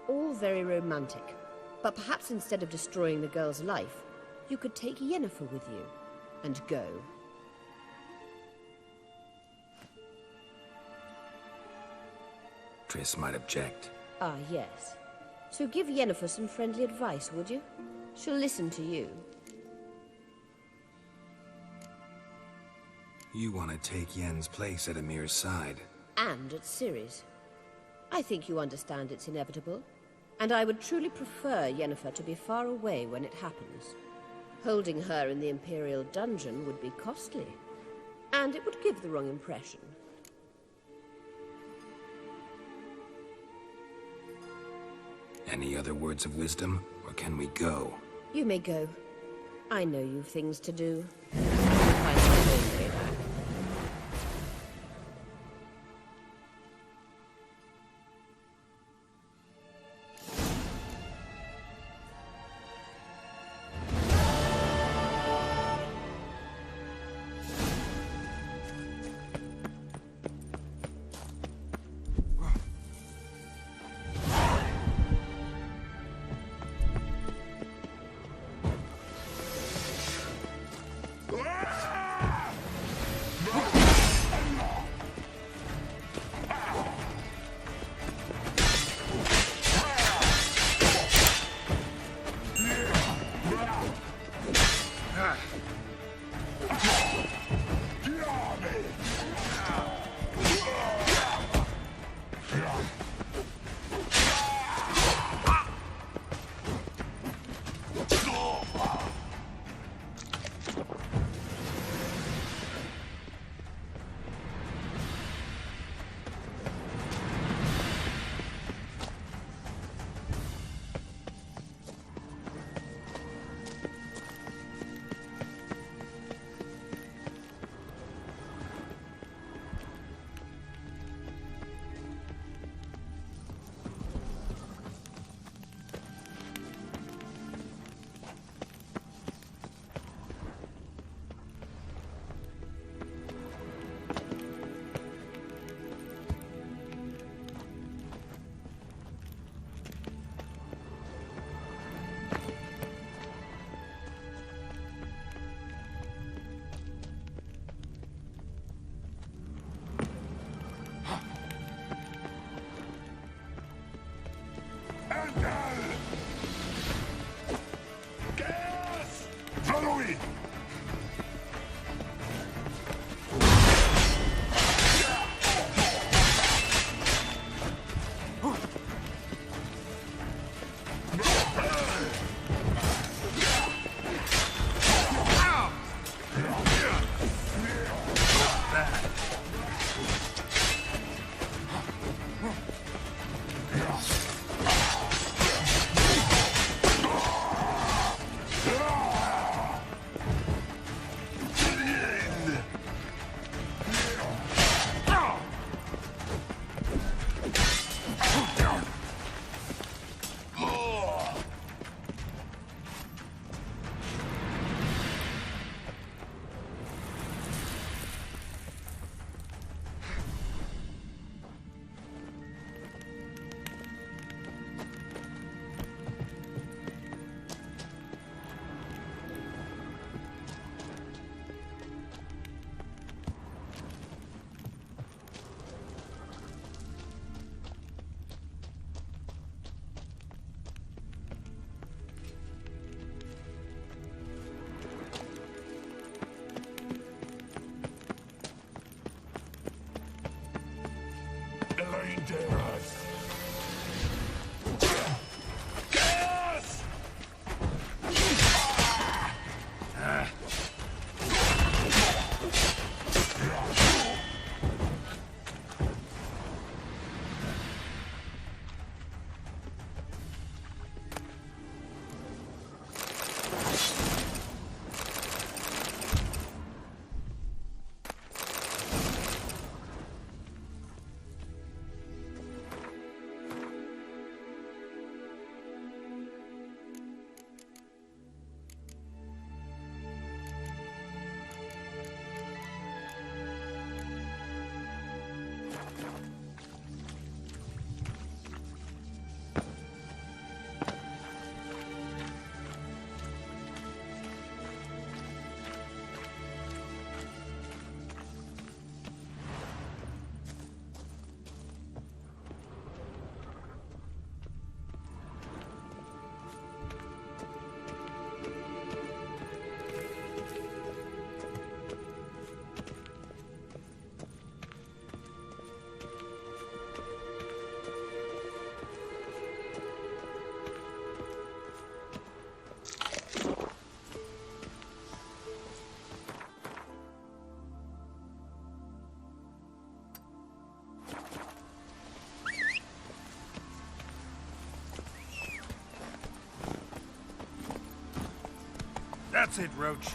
All very romantic. But perhaps instead of destroying the girl's life, you could take Yennefer with you and go. Triss might object. Ah, yes. So give Yennefer some friendly advice, would you? She'll listen to you. You want to take Yen's place at Emir's side. And at Ciri's. I think you understand it's inevitable. And I would truly prefer Yennefer to be far away when it happens. Holding her in the Imperial dungeon would be costly. And it would give the wrong impression. Any other words of wisdom, or can we go? You may go. I know you've things to do. Find my own way back. That's it, Roach.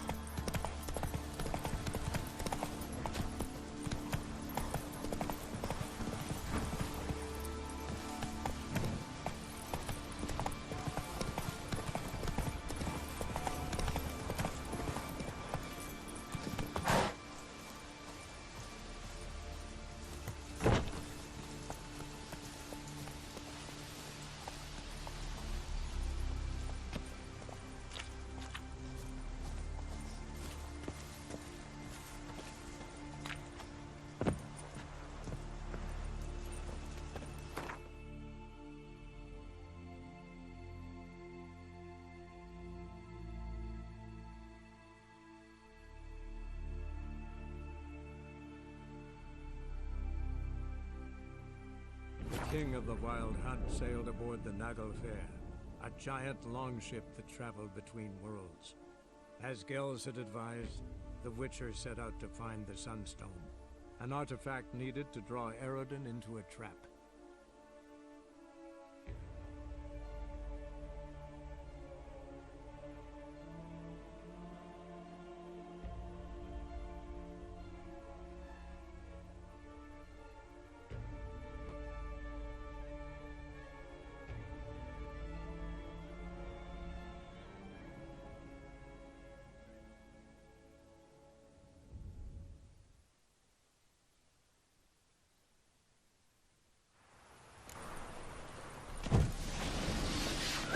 The king of the Wild Hunt sailed aboard the Nagle Fair, a giant longship that traveled between worlds. As Gels had advised, the Witcher set out to find the sunstone, an artifact needed to draw Eredin into a trap.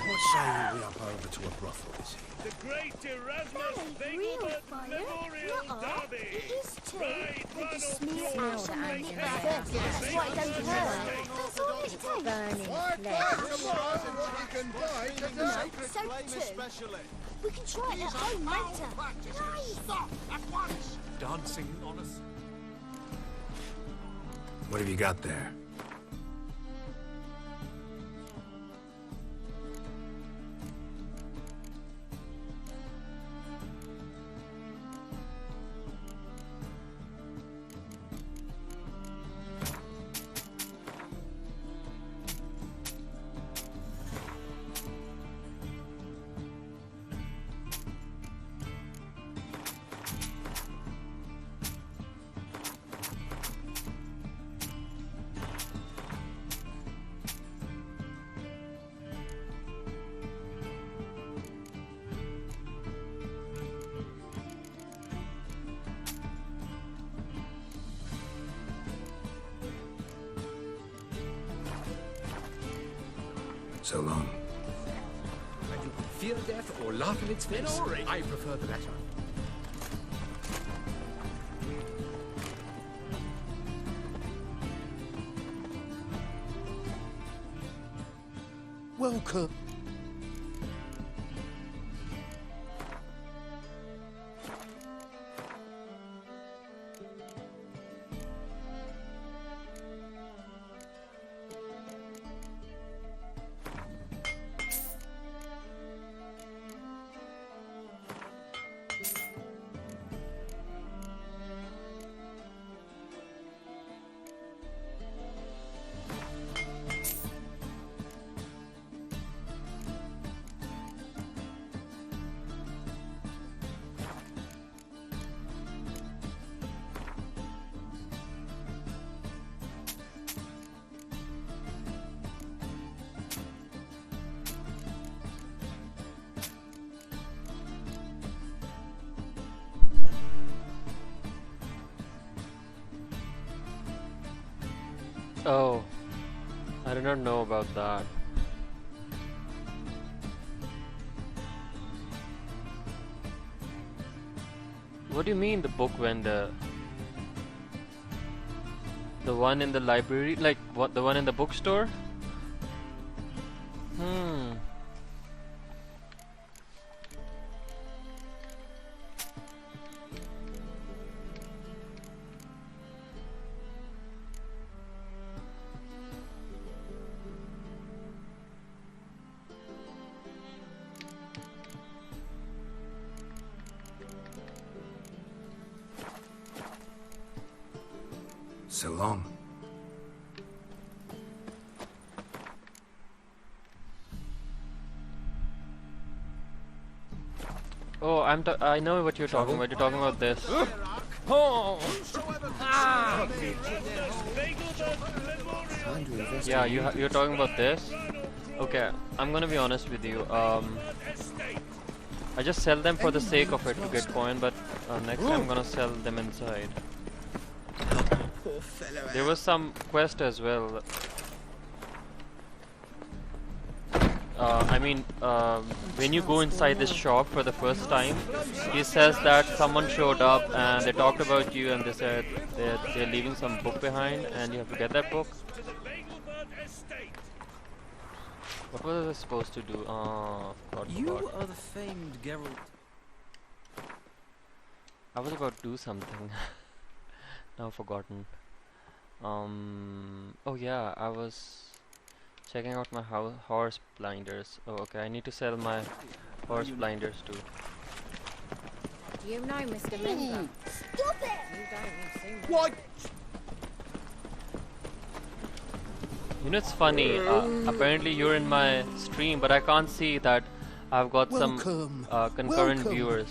What say we up over to a brothel this evening? The Great Erasmus Begelman Memorial Derby. It is too. Ride one of Smear yours powder and and make that's it what it does to her. That's all it takes. Burning flesh. We can try it at home later. Nice. Stop at once. Dancing on us. What have you got there? So long. And you can fear death or laugh in its face. I prefer the latter. Welcome. Oh, I did not know about that. What do you mean the book vendor? The one in the library? Like what, the one in the bookstore? So long. Oh, I know what you're talking about. You're talking about this. Oh. Yeah, you're talking about this. Okay, I'm gonna be honest with you. I just sell them for the sake of it to get coin, but next time I'm gonna sell them inside. There was some quest as well. I mean, when you go inside this shop for the first time, he says that someone showed up and they talked about you and they said they're leaving some book behind and you have to get that book. What was I supposed to do? You are the famed Geralt. I was about to do something. Now forgotten. Oh yeah, I was checking out my horse blinders. Oh okay, I need to sell my horse blinders too. You know, Mr. Member. Stop it! You don't seem What? You know, it's funny, apparently you're in my stream, but I can't see that I've got some concurrent viewers.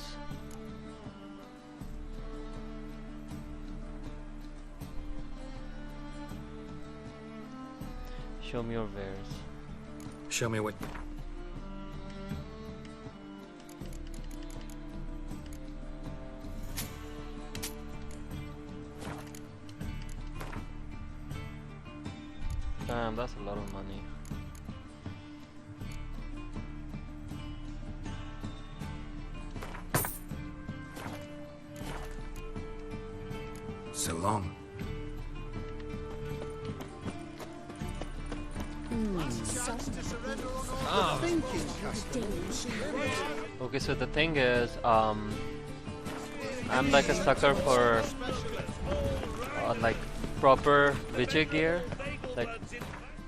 Show me your wares. Show me what... Damn, that's a lot of money. So long. Okay, so the thing is, I'm like a sucker for like proper Witcher gear. Like,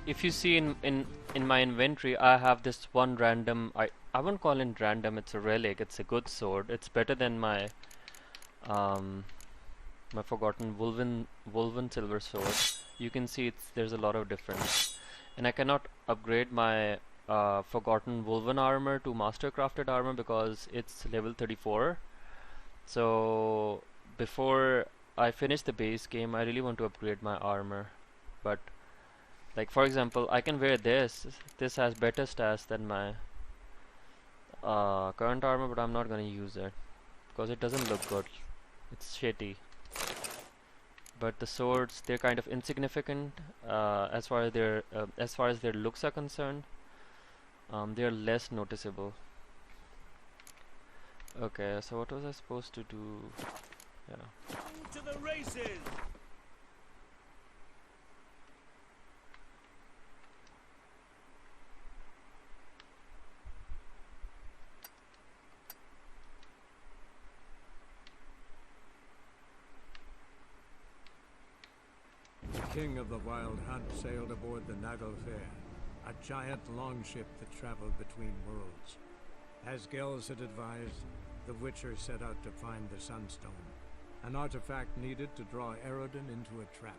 if you see in my inventory, I have this one random. I won't call it random. It's a relic. It's a good sword. It's better than my my forgotten Wolven silver sword. You can see there's a lot of difference, and I cannot upgrade my forgotten Wolven armor to master crafted armor because it's level 34. So before I finish the base game, I really want to upgrade my armor, but like for example, I can wear this. This has better stats than my current armor, but I'm not gonna use it because it doesn't look good. It's shitty. But the swords, they're kind of insignificant as far as their looks are concerned. They're less noticeable. Okay, so what was I supposed to do? Yeah. To the races. The king of the Wild Hunt sailed aboard the Naglfar, a giant longship that traveled between worlds. As Gels had advised, the Witcher set out to find the sunstone, an artifact needed to draw Erodin into a trap.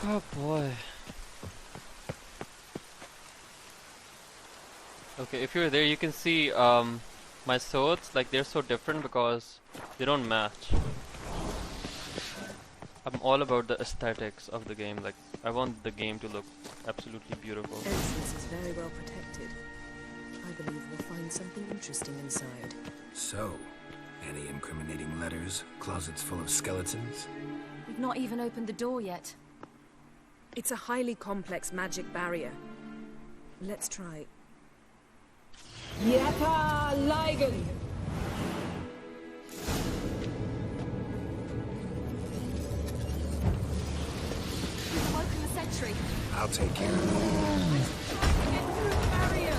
Oh boy. Okay, if you're there, you can see my swords, like they're so different because they don't match. I'm all about the aesthetics of the game. Like, I want the game to look absolutely beautiful. Entrance is very well protected. I believe we'll find something interesting inside. So, any incriminating letters? Closets full of skeletons? We've not even opened the door yet. It's a highly complex magic barrier. Let's try. Yeta Ligen! You've woken the sentry. I'll take care of it. Get through the barrier!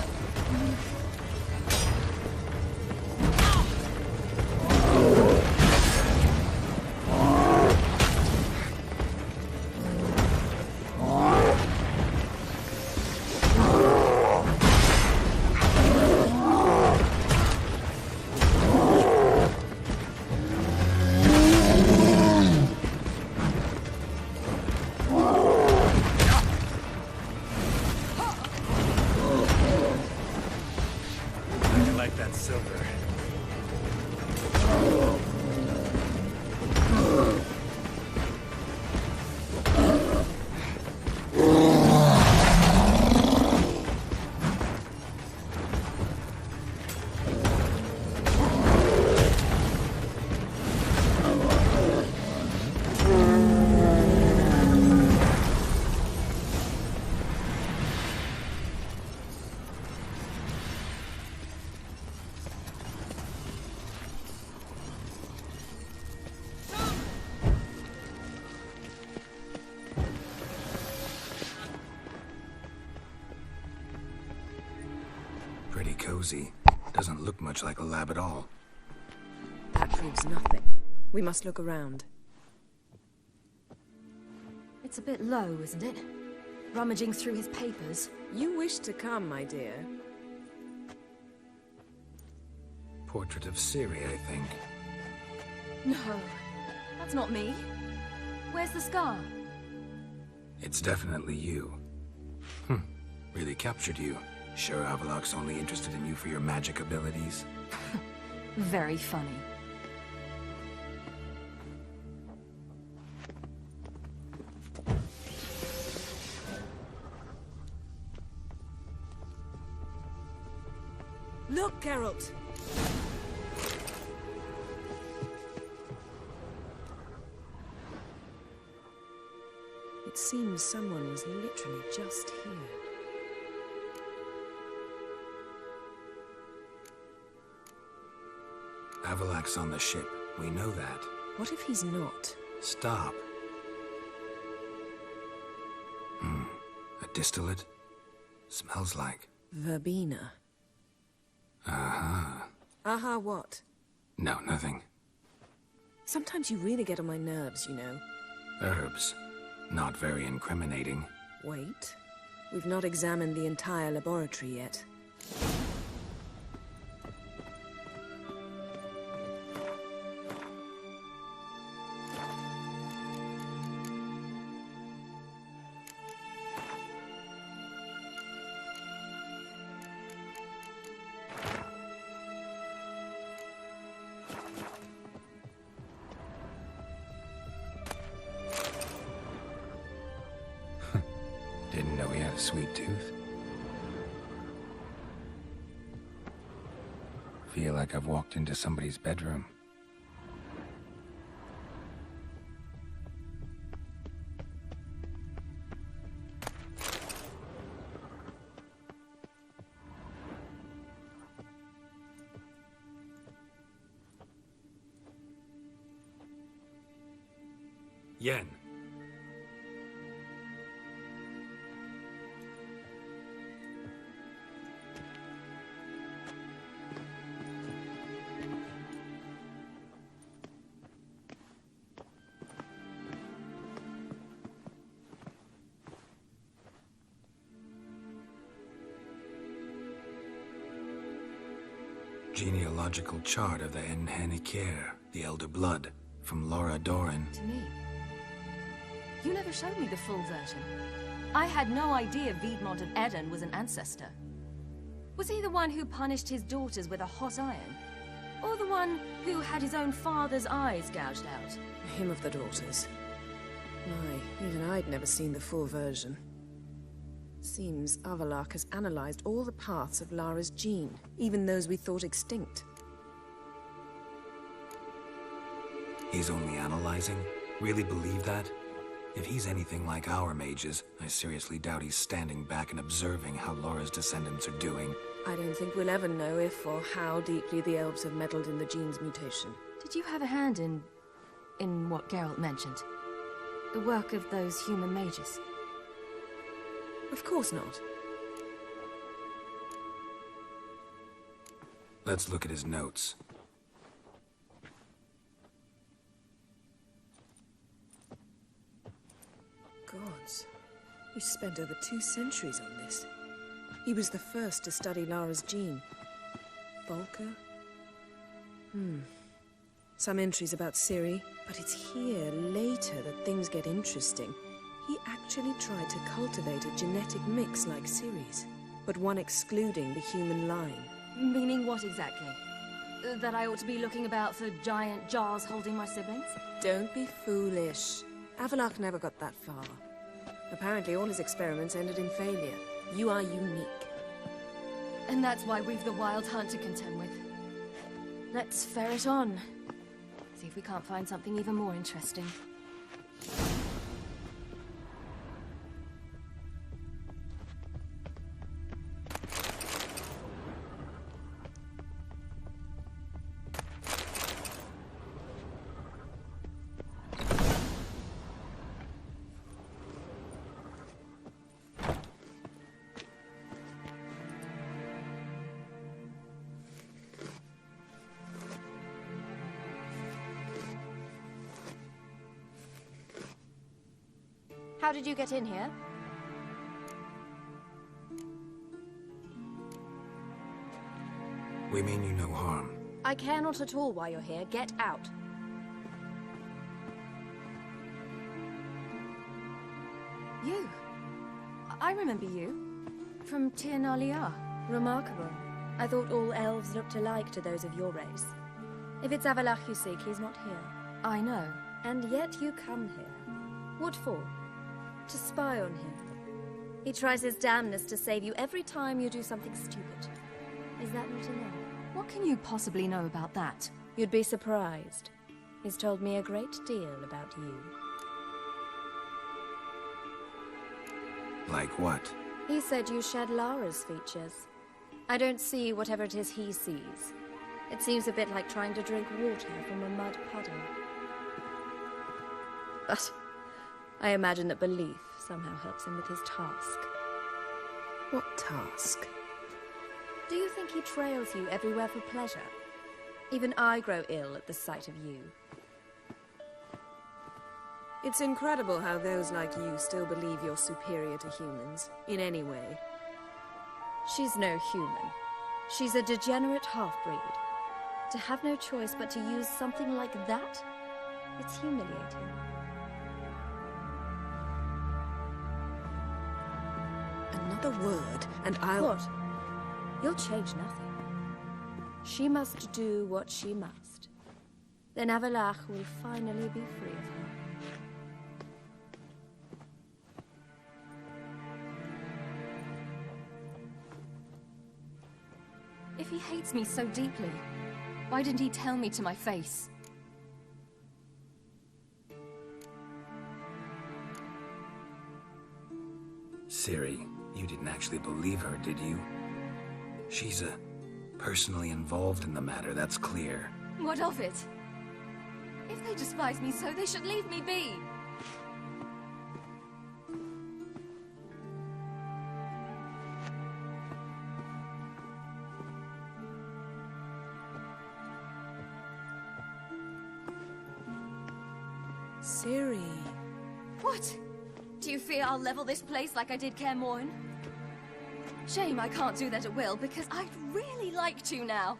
Pretty cozy. Doesn't look much like a lab at all. That proves nothing. We must look around. It's a bit low, isn't it? Rummaging through his papers. You wish to come, my dear. Portrait of Ciri, I think. No, that's not me. Where's the scar? It's definitely you. Really captured you. Sure Avalok's only interested in you for your magic abilities? Very funny. Look, Geralt! It seems someone was literally just here. Avalok's on the ship. We know that. What if he's not? Stop. A distillate? Smells like... Verbena. Aha. Aha what? No, nothing. Sometimes you really get on my nerves, you know. Herbs. Not very incriminating. Wait. We've not examined the entire laboratory yet. Didn't know he had a sweet tooth. Feel like I've walked into somebody's bedroom. Yen. Genealogical chart of the Enheniker, the Elder Blood, from Laura Doran. To me. You never showed me the full version. I had no idea Viedmont of Eden was an ancestor. Was he the one who punished his daughters with a hot iron? Or the one who had his own father's eyes gouged out? Him of the daughters. My, even I'd never seen the full version. Seems Avalok has analyzed all the paths of Lara's gene, even those we thought extinct. He's only analyzing? Really believe that? If he's anything like our mages, I seriously doubt he's standing back and observing how Laura's descendants are doing. I don't think we'll ever know if or how deeply the elves have meddled in the gene's mutation. Did you have a hand in what Geralt mentioned? The work of those human mages? Of course not. Let's look at his notes. Gods. He spent over 2 centuries on this. He was the first to study Lara's gene. Volker? Some entries about Ciri, but it's here, later, that things get interesting. He actually tried to cultivate a genetic mix like Ciri's, but one excluding the human line. Meaning what exactly? That I ought to be looking about for giant jars holding my siblings? Don't be foolish. Avalok never got that far. Apparently all his experiments ended in failure. You are unique. And that's why we've the Wild Hunt to contend with. Let's ferret on. See if we can't find something even more interesting. How did you get in here? We mean you no harm. I care not at all why you're here. Get out. You. I remember you. From Tir na Liar. Remarkable. I thought all elves looked alike to those of your race. If it's Avalach you seek, he's not here. I know. And yet you come here. What for? To spy on him. He tries his damnedest to save you every time you do something stupid. Is that not enough? What can you possibly know about that? You'd be surprised. He's told me a great deal about you. Like what? He said you shared Lara's features. I don't see whatever it is he sees. It seems a bit like trying to drink water from a mud puddle. But I imagine that belief somehow helps him with his task. What task? Do you think he trails you everywhere for pleasure? Even I grow ill at the sight of you. It's incredible how those like you still believe you're superior to humans, in any way. She's no human. She's a degenerate half-breed. To have no choice but to use something like that, it's humiliating. Another word, and I'll... What? You'll change nothing. She must do what she must. Then Avalach will finally be free of her. If he hates me so deeply, why didn't he tell me to my face? Ciri, you didn't actually believe her, did you? She's personally involved in the matter, that's clear. What of it? If they despise me so, they should leave me be. Ciri. What? Do you fear I'll level this place like I did Kaer Morhen? Shame I can't do that at will, because I'd really like to now.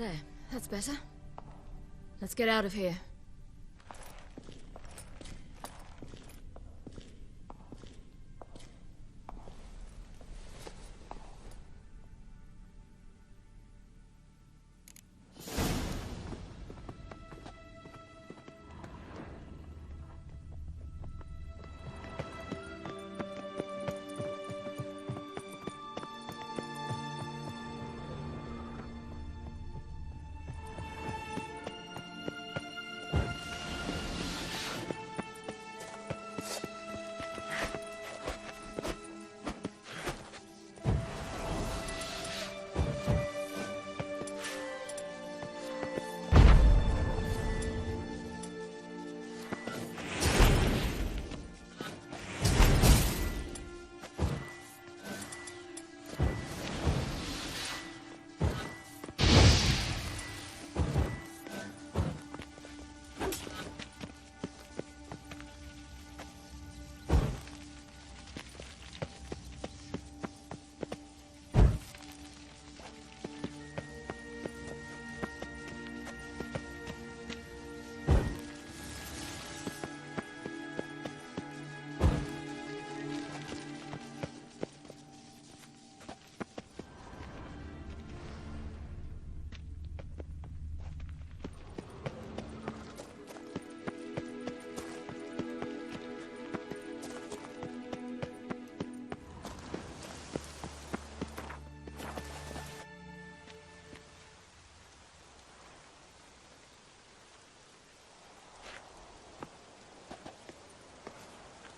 There, that's better. Let's get out of here.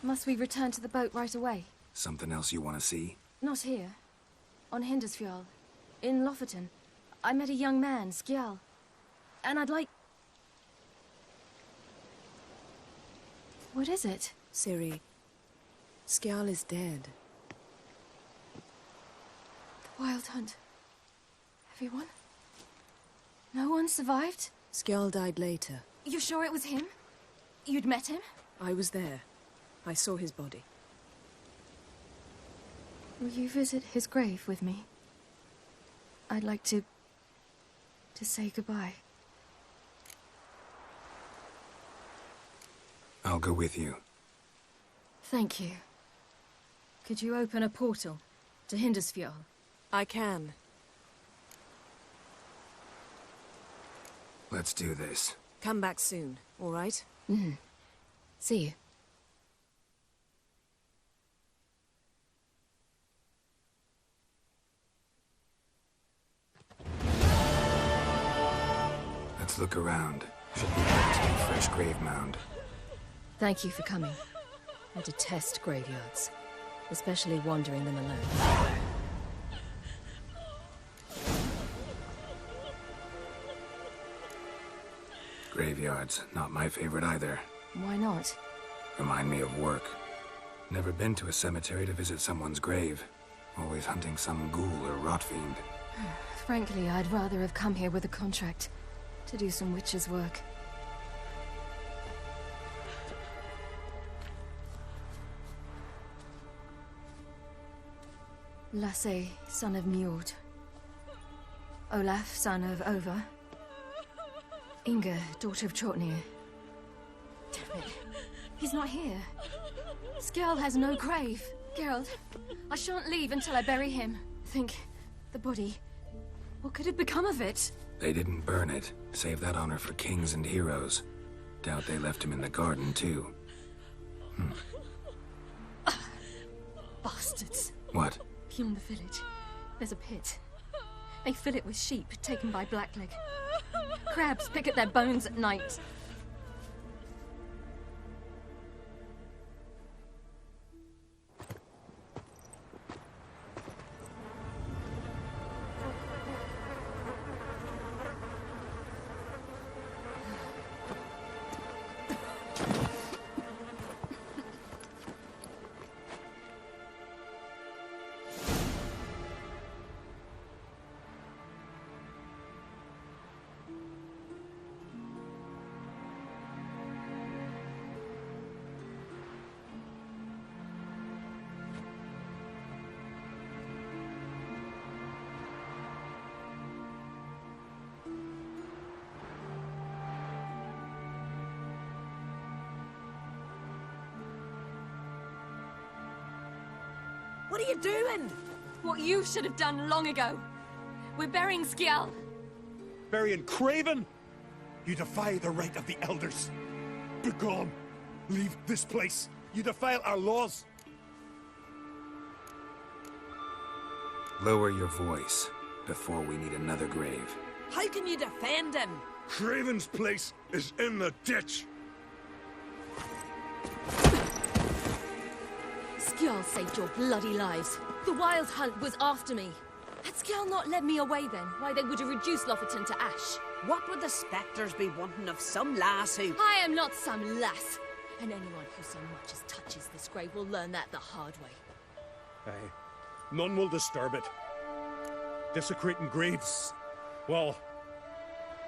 Must we return to the boat right away? Something else you want to see? Not here. On Hindersfjall. In Lofoten. I met a young man, Skjal. And I'd like... What is it? Ciri, Skjal is dead. The Wild Hunt. Everyone? No one survived? Skjal died later. You sure it was him? You'd met him? I was there. I saw his body. Will you visit his grave with me? I'd like to say goodbye. I'll go with you. Thank you. Could you open a portal to Hindersfjall? I can. Let's do this. Come back soon, all right? Mm-hmm. See you. Let's look around. Should be a fresh grave mound. Thank you for coming. I detest graveyards, especially wandering them alone. Graveyards, not my favorite either. Why not? Remind me of work. Never been to a cemetery to visit someone's grave. Always hunting some ghoul or rot fiend. Frankly, I'd rather have come here with a contract to do some witch's work. Lasse, son of Njord. Olaf, son of Over. Inga, daughter of Trotnir. Damn it. He's not here. Skjal has no grave. Geralt, I shan't leave until I bury him. Think, the body. What could have become of it? They didn't burn it. Save that honor for kings and heroes. Doubt they left him in the garden, too. Bastards. What? Beyond the village, there's a pit. They fill it with sheep taken by Blackleg. Crabs pick at their bones at night. What are you doing? What you should have done long ago. We're burying Skjall. Burying Craven? You defy the right of the elders. Begone. Leave this place. You defile our laws. Lower your voice before we need another grave. How can you defend him? Craven's place is in the ditch. Skjall saved your bloody lives. The Wild Hunt was after me. Had Skjall not led me away then, why they would have reduced Lofoten to ash. What would the spectres be wanting of some lass who... I am not some lass. And anyone who so much as touches this grave will learn that the hard way. Aye. None will disturb it. Desecrating graves, well,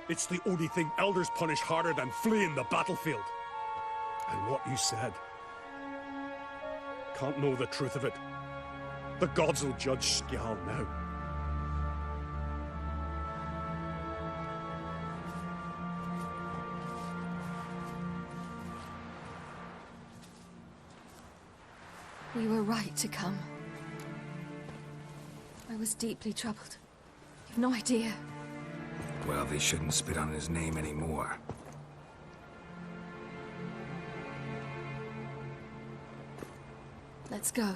it's the only thing elders punish harder than fleeing the battlefield. And what you said, can't know the truth of it. The gods will judge Skjall now. We were right to come. I was deeply troubled. You've no idea. Well, they shouldn't spit on his name anymore. Let's go.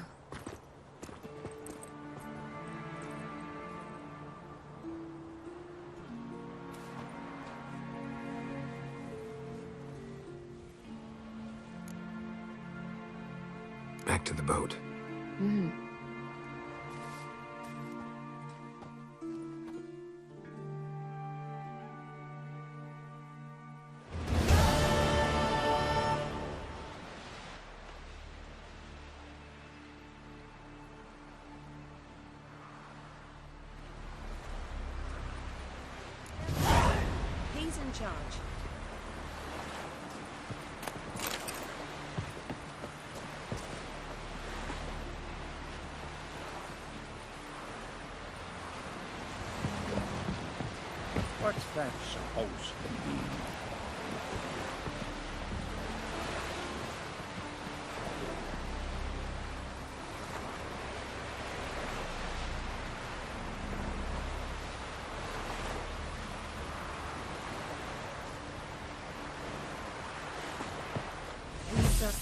Back to the boat. He's in charge. What's that supposed to mean?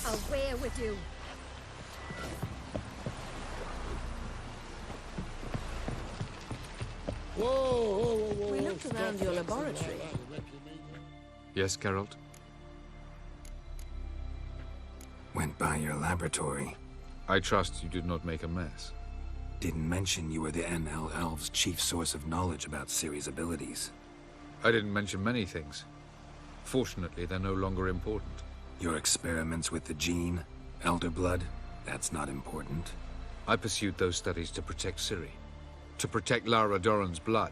Away with you! We looked around your laboratory. Yes, Geralt? Went by your laboratory. I trust you did not make a mess. Didn't mention you were the NL Elves' chief source of knowledge about Ciri's abilities. I didn't mention many things. Fortunately, they're no longer important. Your experiments with the gene, Elder Blood, that's not important. I pursued those studies to protect Ciri. To protect Lara Doran's blood,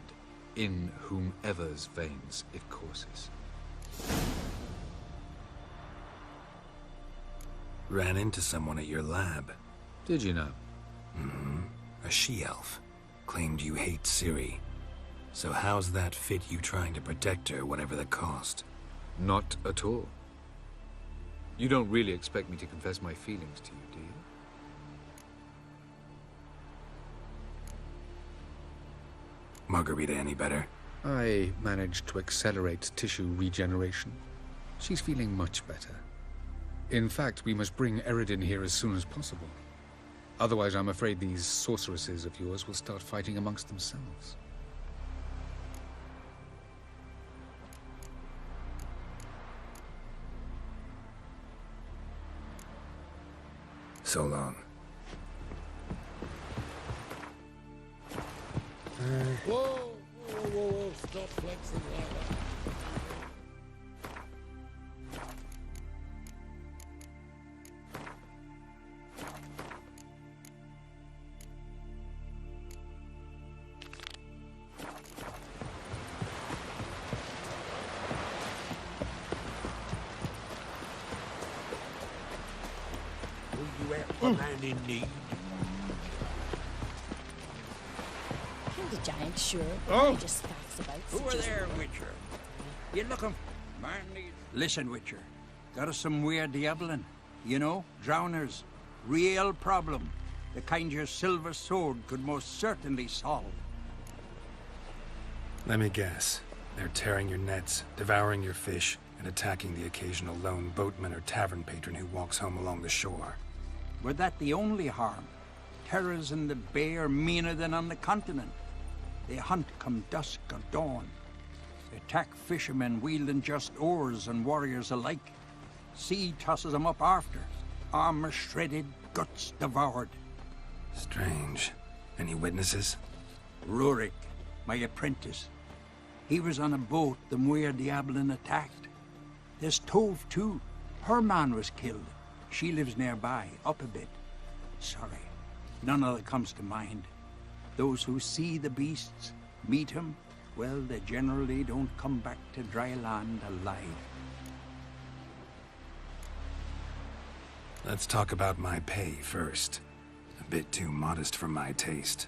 in whomever's veins it courses. Ran into someone at your lab. Did you know? Mm-hmm. A she-elf. Claimed you hate Ciri. So how's that fit you trying to protect her, whatever the cost? Not at all. You don't really expect me to confess my feelings to you, do you? Margarita any better? I managed to accelerate tissue regeneration. She's feeling much better. In fact, we must bring Eredin here as soon as possible. Otherwise, I'm afraid these sorceresses of yours will start fighting amongst themselves. So long. Whoa! Stop flexing lava. You have a man in need. Killed a giant, sure. Oh. He just faffs about. Who are such as there, we. Witcher? You looking? Man needs. Listen, Witcher. Got us some weird diabling. You know, drowners. Real problem. The kind your silver sword could most certainly solve. Let me guess. They're tearing your nets, devouring your fish, and attacking the occasional lone boatman or tavern patron who walks home along the shore. Were that the only harm? Terrors in the bay are meaner than on the continent. They hunt come dusk or dawn. They attack fishermen wielding just oars and warriors alike. Sea tosses them up after. Armor shredded, guts devoured. Strange. Any witnesses? Rurik, my apprentice. He was on a boat the Muir Diablin attacked. There's Tove, too. Her man was killed. She lives nearby, up a bit. Sorry, none of it comes to mind. Those who see the beasts, meet him, well, they generally don't come back to dry land alive. Let's talk about my pay first. A bit too modest for my taste.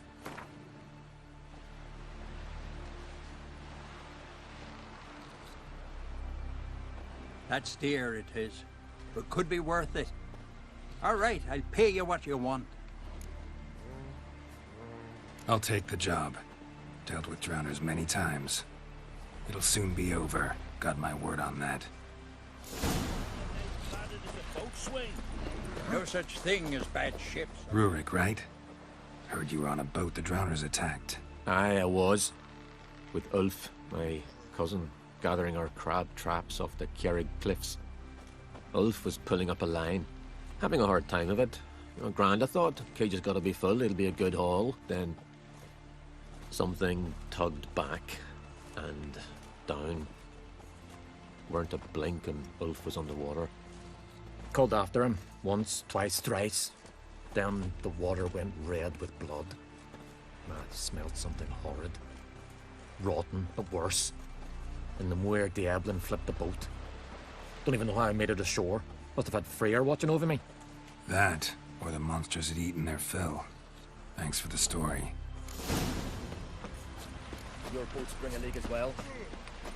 That's dear, it is. But could be worth it. All right, I'll pay you what you want. I'll take the job. Dealt with drowners many times. It'll soon be over. Got my word on that. No such thing as bad ships. Rurik, right? Heard you were on a boat the drowners attacked. Aye, I was. With Ulf, my cousin, gathering our crab traps off the Kjerrig cliffs. Ulf was pulling up a line, having a hard time of it. Grand, I thought. Cage has got to be full, it'll be a good haul. Then something tugged back and down. Weren't a blink and Ulf was underwater. Called after him once, twice, thrice. Then the water went red with blood. I smelled something horrid. Rotten, but worse. And the Muir Diablin flipped the boat. Don't even know how I made it ashore. Must have had Freyr watching over me. That, or the monsters had eaten their fill. Thanks for the story. Your boats bring a leak as well?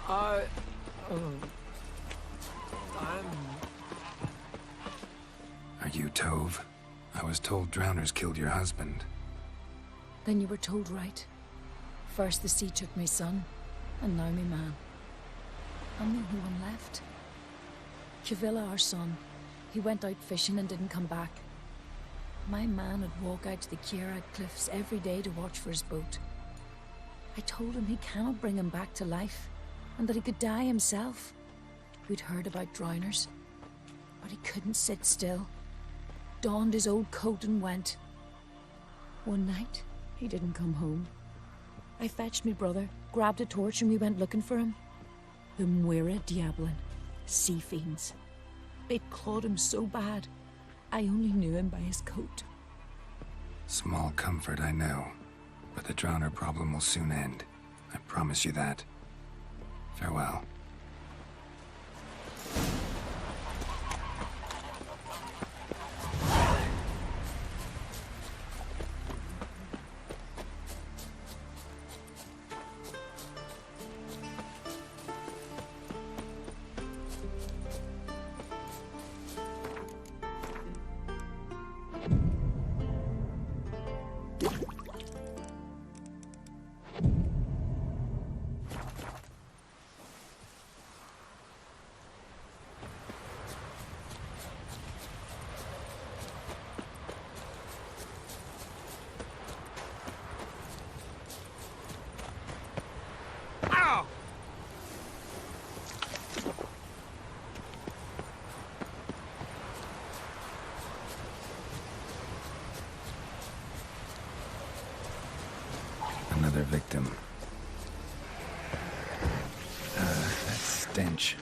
I'm... Are you Tove? I was told drowners killed your husband. Then you were told right. First the sea took my son, and now me man. I'm the only one left. Kavilla, our son, he went out fishing and didn't come back. My man would walk out to the Kjerrig cliffs every day to watch for his boat. I told him he cannot bring him back to life, and that he could die himself. We'd heard about drowners, but he couldn't sit still. Donned his old coat and went. One night, he didn't come home. I fetched me brother, grabbed a torch, and we went looking for him. The Muir Diablin, sea fiends. They'd clawed him so bad, I only knew him by his coat. Small comfort, I know. But the drowner problem will soon end. I promise you that. Farewell. Another victim. That stench.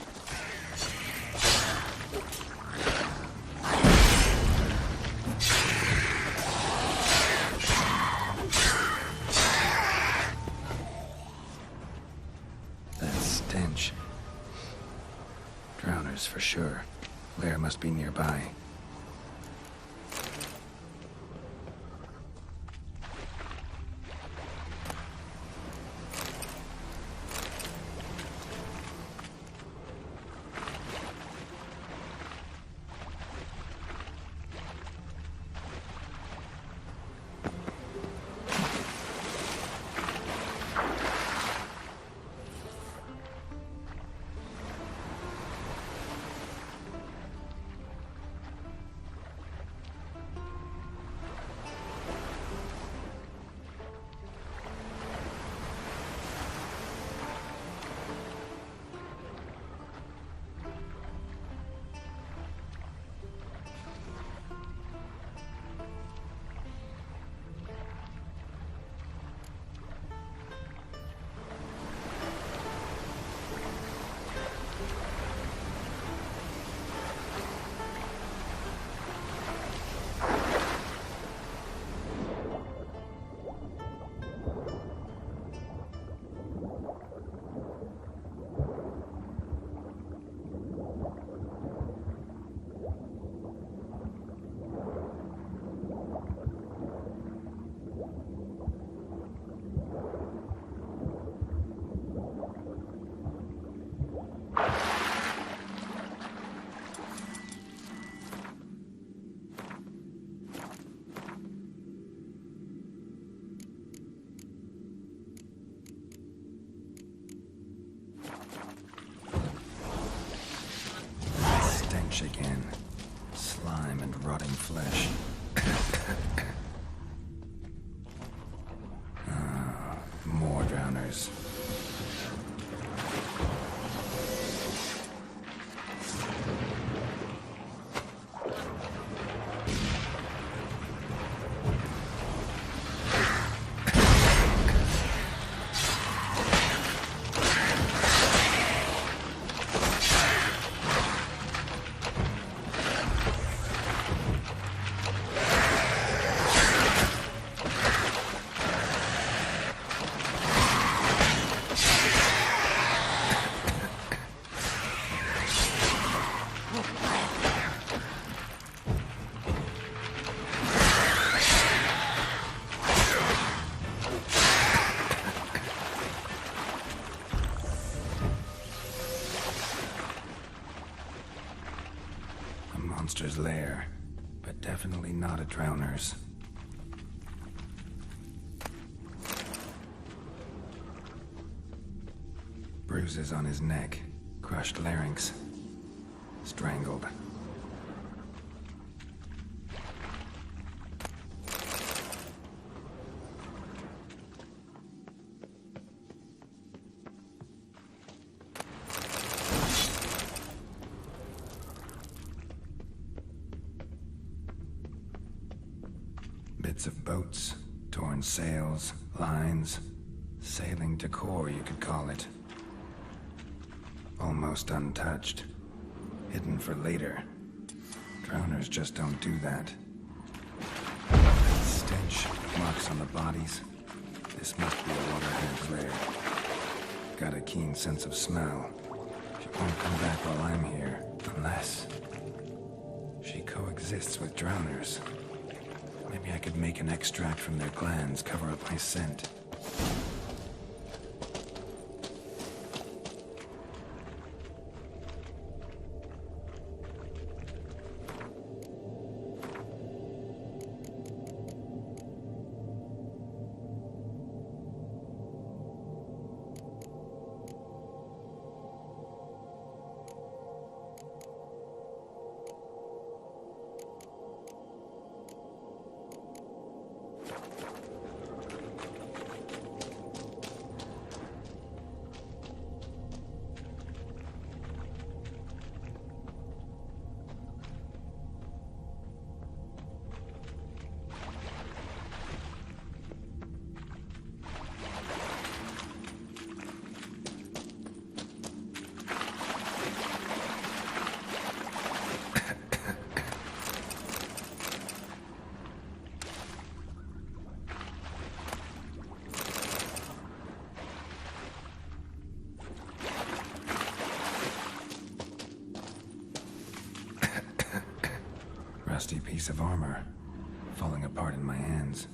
That stench. Drowners for sure. Lair must be nearby. fish again. Slime and rotting flesh. More drowners. Monster's lair, but definitely not a drowner's. Bruises on his neck, crushed larynx, strangled. Bits of boats, torn sails, lines, sailing decor, you could call it. Almost untouched, hidden for later. Drowners just don't do that. Stench, marks on the bodies. This must be a waterhead's lair. Got a keen sense of smell. She won't come back while I'm here, unless she coexists with drowners. Maybe I could make an extract from their glands, cover up my scent. Rusty piece of armor, falling apart in my hands.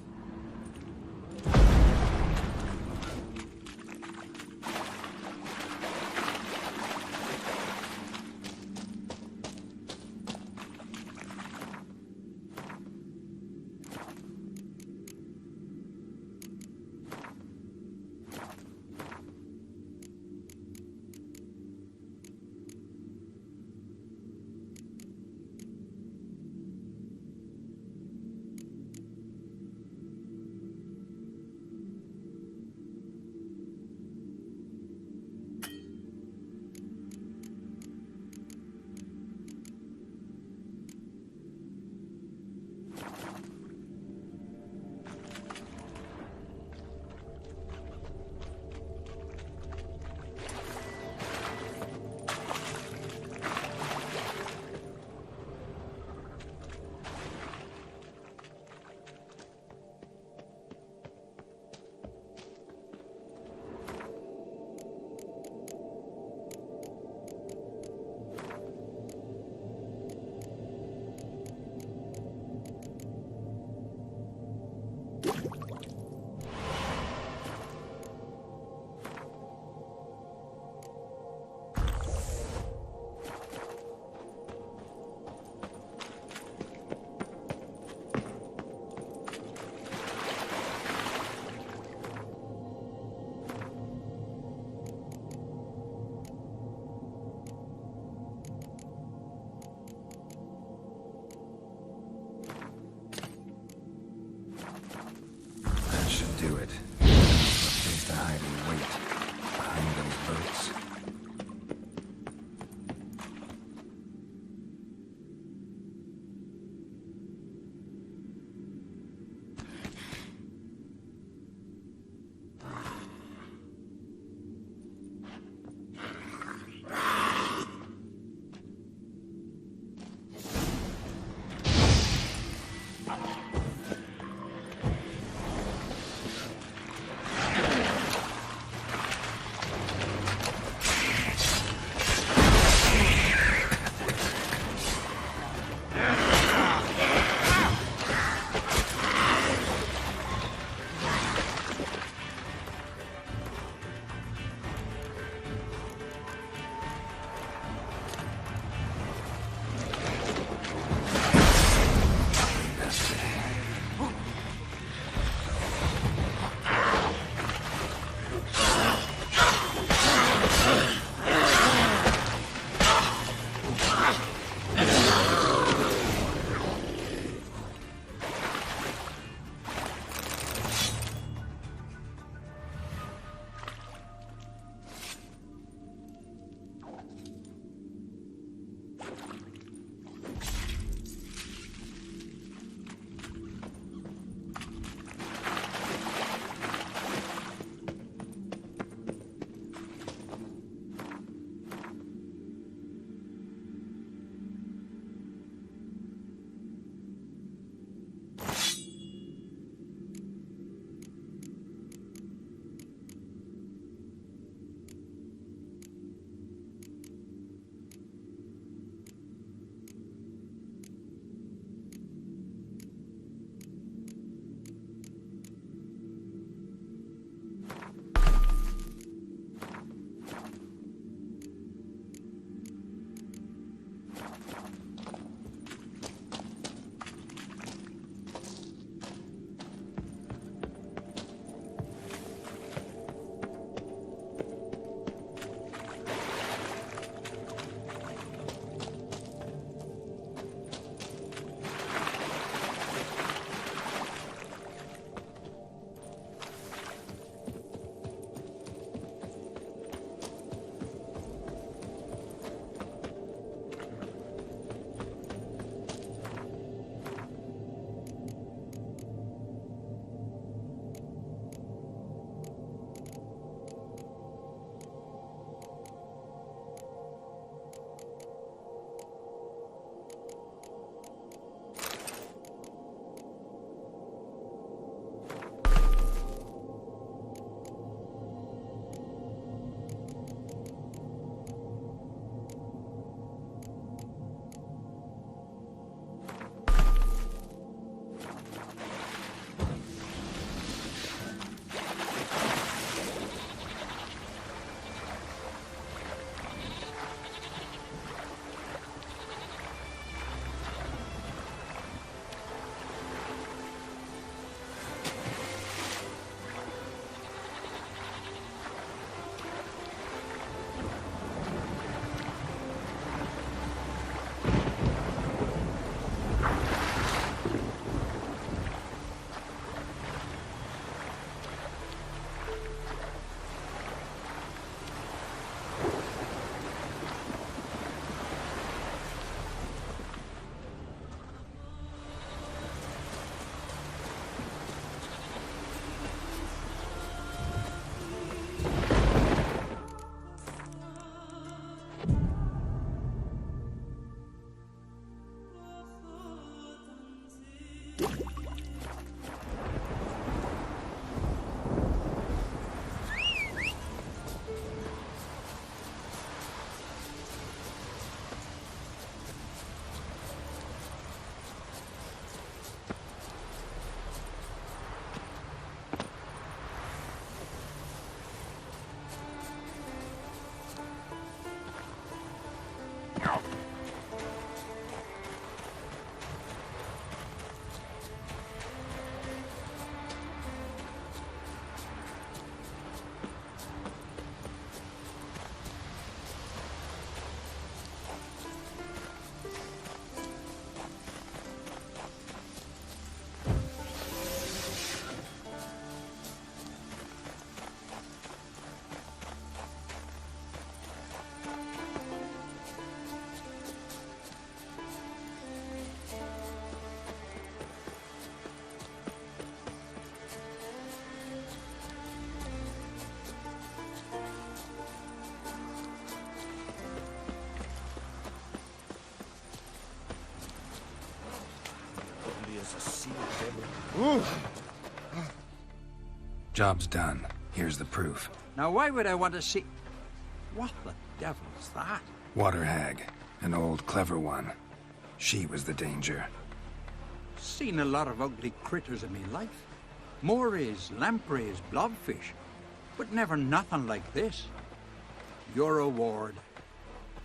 Job's done. Here's the proof. Now why would I want to see... What the devil is that? Water hag. An old, clever one. She was the danger. Seen a lot of ugly critters in me life. Morays, lampreys, blobfish. But never nothing like this. Your reward.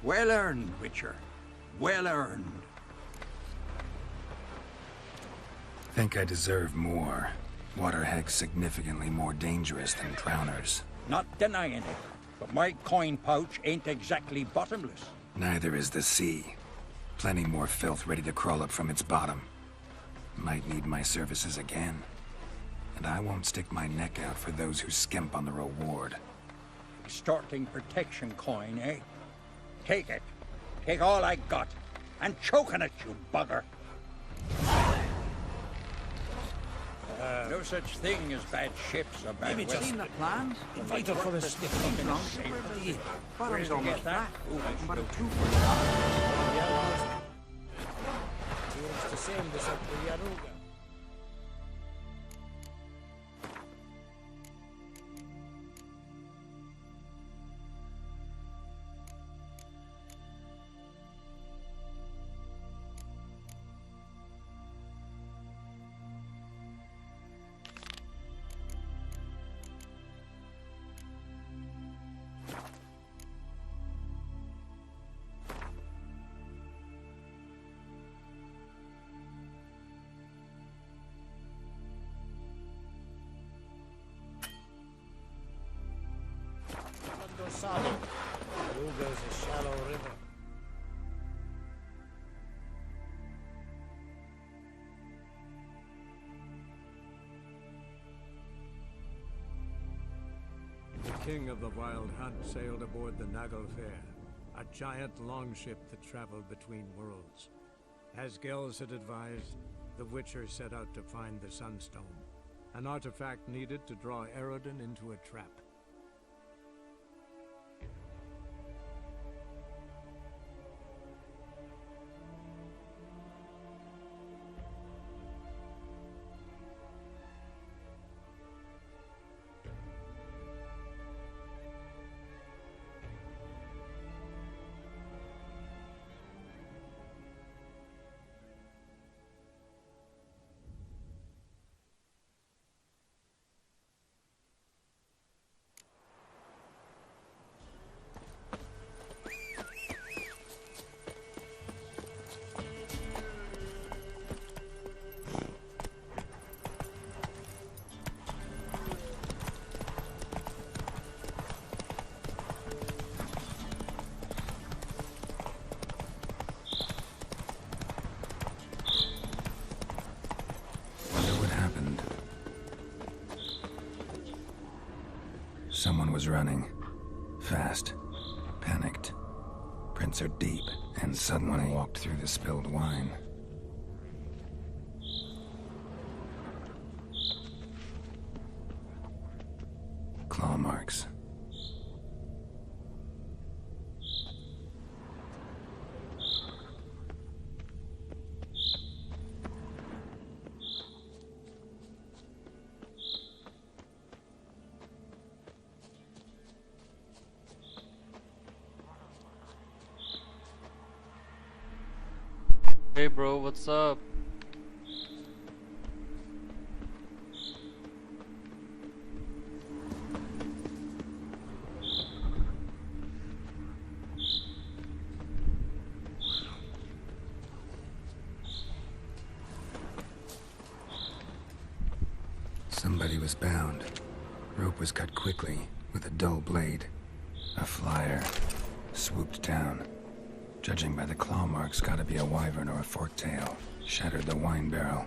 Well earned, Witcher. Well earned. Think I deserve more. Water hag's significantly more dangerous than drowners. Not denying it, but my coin pouch ain't exactly bottomless. Neither is the sea. Plenty more filth ready to crawl up from its bottom. Might need my services again. And I won't stick my neck out for those who skimp on the reward. Extorting protection coin, eh? Take it. Take all I got. And choke on it, you bugger. No such thing as bad ships or bad weather. Seen the plans? Invite her for a stiff fucking Thought I was almost that. But a two It's the same as up with Yaruga. Solid. Yaruga's a shallow river. The king of the Wild Hunt sailed aboard the Naglfar, a giant longship that traveled between worlds. As Gels had advised, the Witcher set out to find the sunstone, an artifact needed to draw Eredin into a trap. Someone was running. Fast. Panicked. Prints are deep, and suddenly walked through the spilled wine. Claw marks. Hey bro, what's up? Somebody was bound. Rope was cut quickly, with a dull blade. A flyer swooped down. Judging by the claw marks, gotta be a wyvern or a forktail. Shattered the wine barrel.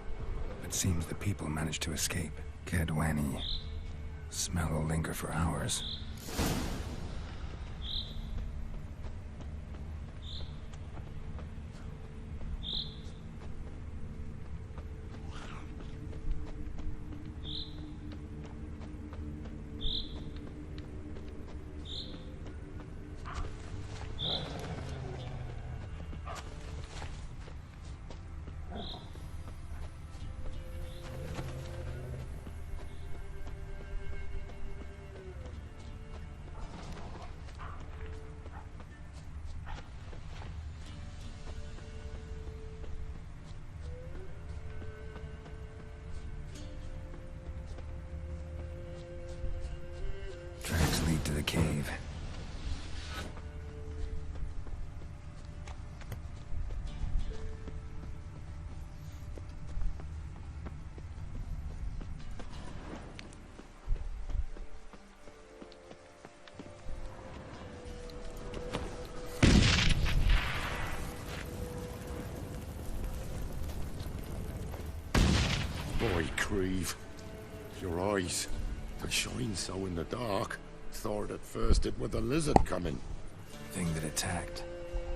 It seems the people managed to escape. Kedwani. Smell will linger for hours. Tracks lead to the cave. Boy, Creve. Your eyes. They shine so in the dark. Thought at first it was a lizard coming. Thing that attacked.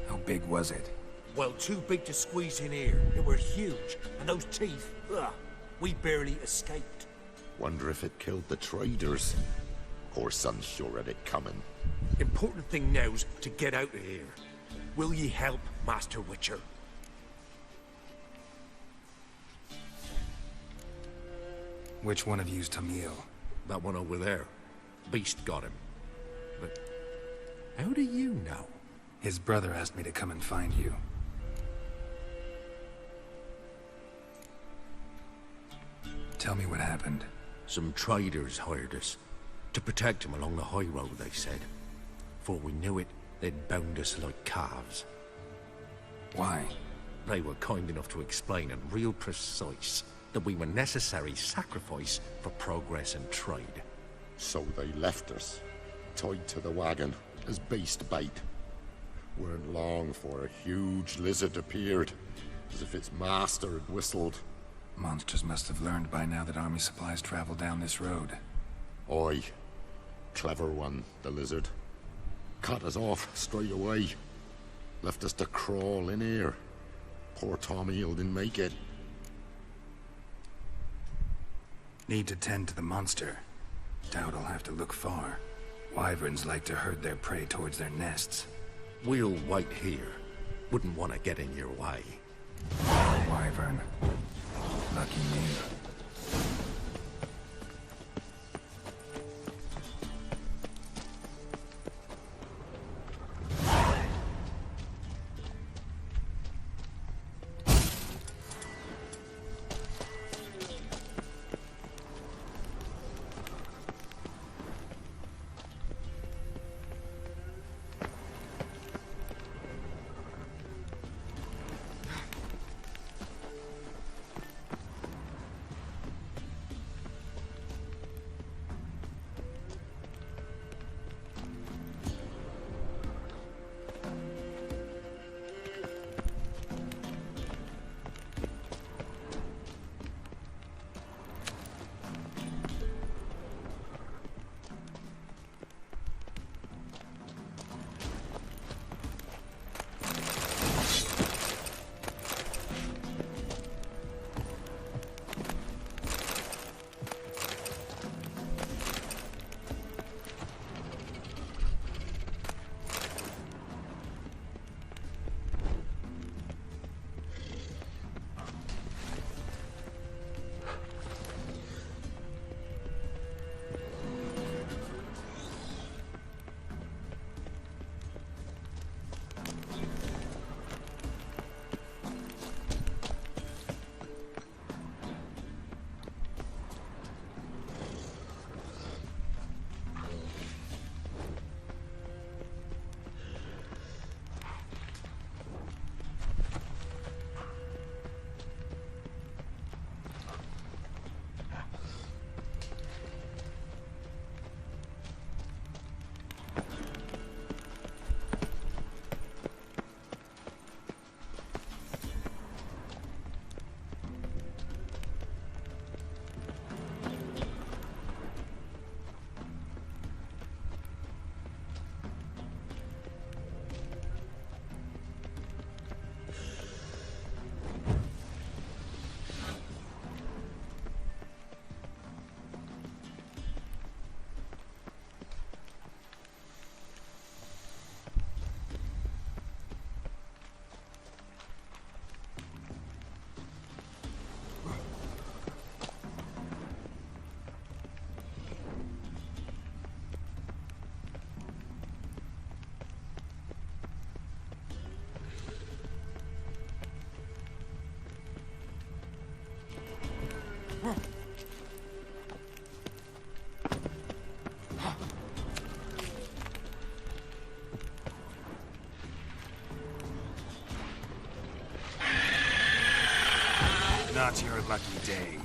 How big was it? Well, too big to squeeze in here. It were huge. And those teeth, ugh, we barely escaped. Wonder if it killed the traders. Poor son's sure at it coming. Important thing now's to get out of here. Will ye help, Master Witcher? Which one of you's Tamil? That one over there. Beast got him. But how do you know? His brother asked me to come and find you. Tell me what happened. Some traders hired us. To protect him along the high road, they said. Before we knew it, they'd bound us like calves. Why? They were kind enough to explain and real precise that we were necessary sacrifice for progress and trade. So they left us, tied to the wagon, as beast bait. Weren't long for a huge lizard appeared, as if its master had whistled. Monsters must have learned by now that army supplies travel down this road. Oi. Clever one, the lizard. Cut us off straight away. Left us to crawl in here. Poor Tommy didn't make it. Need to tend to the monster. Doubt I'll have to look far. Wyverns like to herd their prey towards their nests. We'll wait here. Wouldn't want to get in your way. Wyvern. Lucky me. Not your lucky day.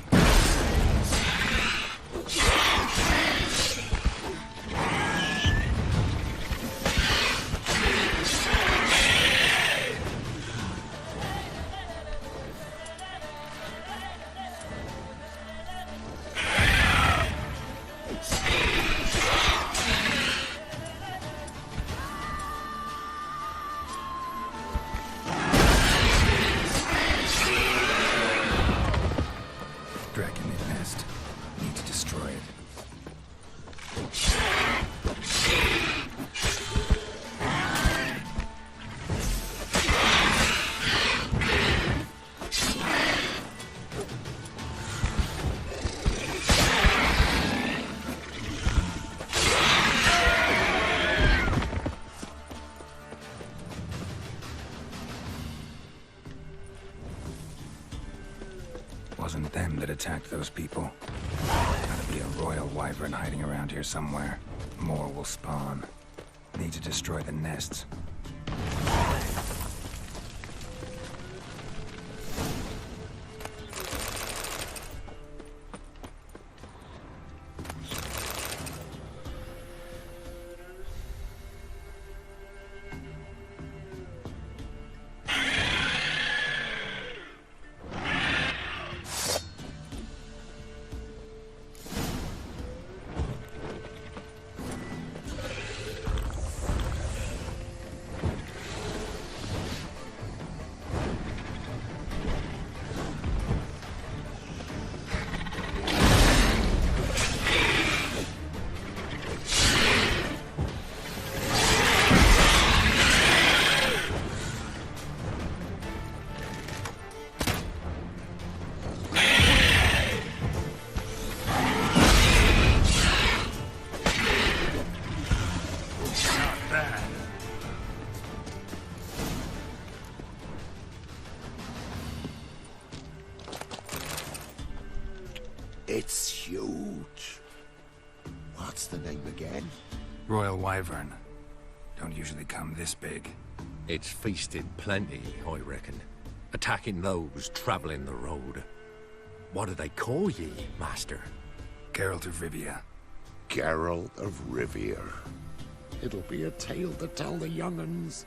Wasn't them that attacked those people. Gotta be a royal wyvern hiding around here somewhere. More will spawn. Need to destroy the nests. It's huge. What's the name again? Royal wyvern. Don't usually come this big. It's feasted plenty, I reckon. Attacking those travelling the road. What do they call ye, Master? Geralt of Rivia. Geralt of Rivia. It'll be a tale to tell the young'uns.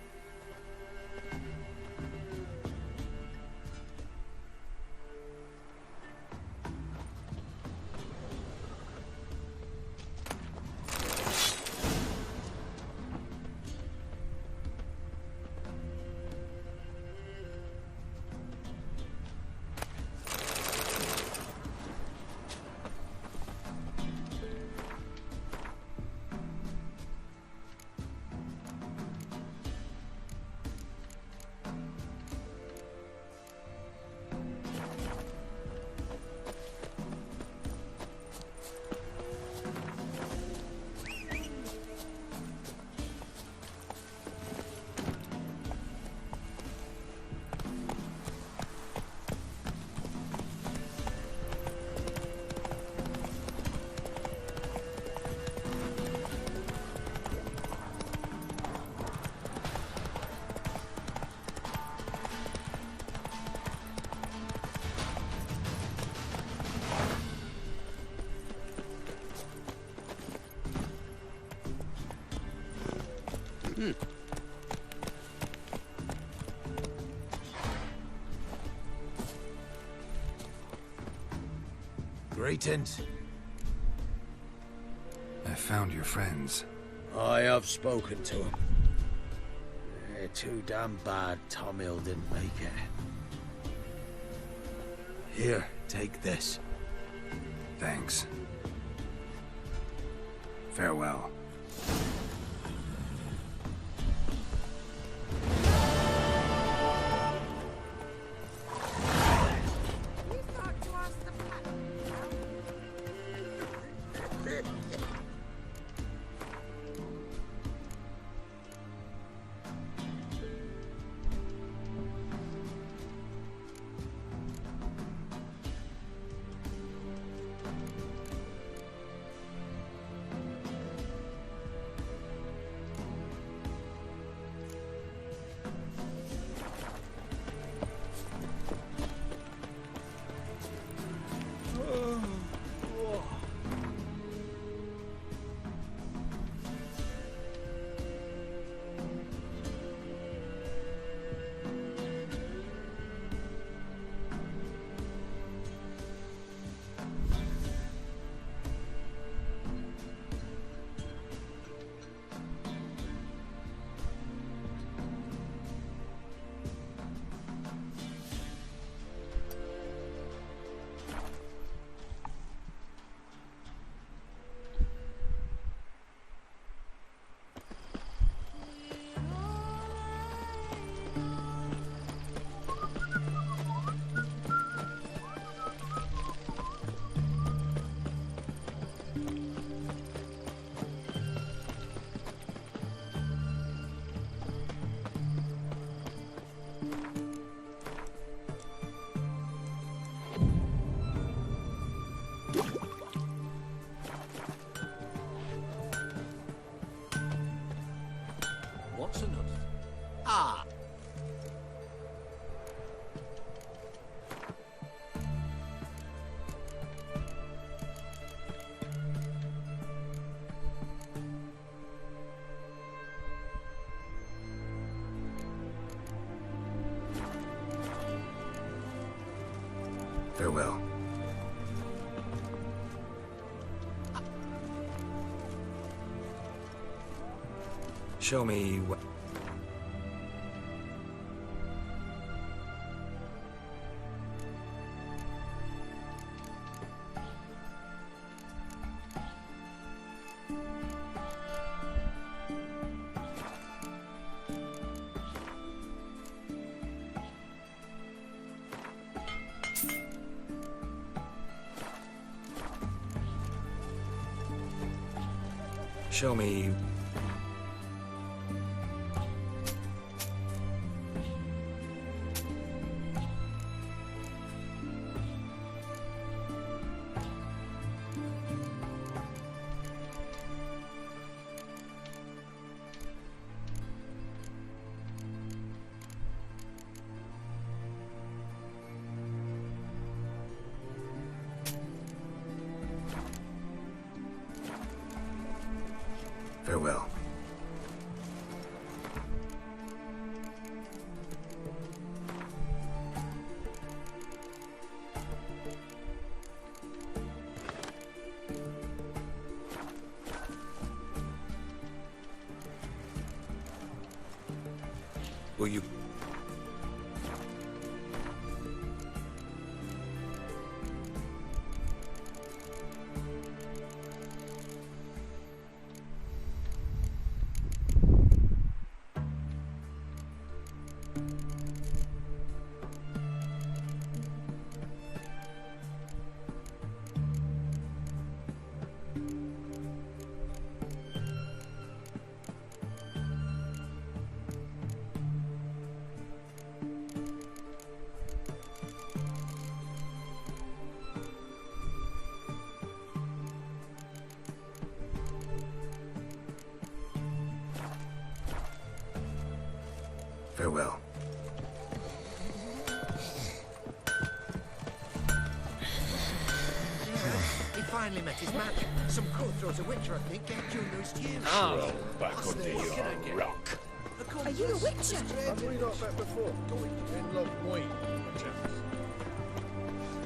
Greetings. I found your friends. I have spoken to them. They're too damn bad Tom Hill didn't make it. Here, take this. Thanks. Farewell. Farewell. Show me what... Show me... Farewell. Will you... Farewell. He finally met his match. Some cutthroat, a witcher, I think, gave Junior's due. Roll back under your rock. Are you a witcher? Have we not met before? In Love Wayne, perchance.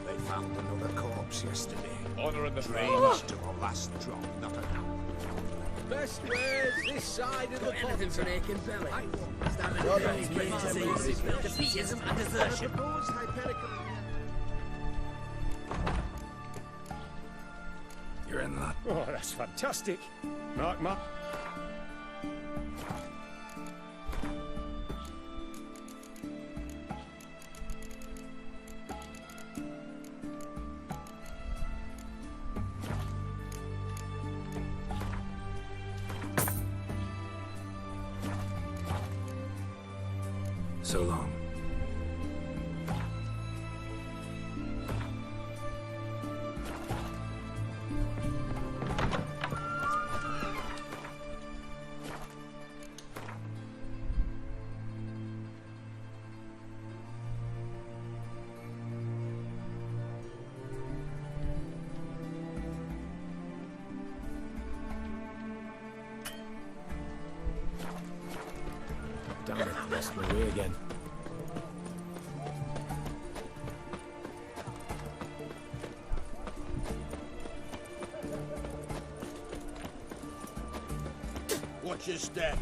They found another corpse yesterday. Honor in the Drained to the last drop, not an hour. Best wares this side of the pond. Anything for aching belly. Defeatism and desertion. You're in luck. Oh, that's fantastic. Mark, Mark. So long. Damn it, lost my way again. Watch your step.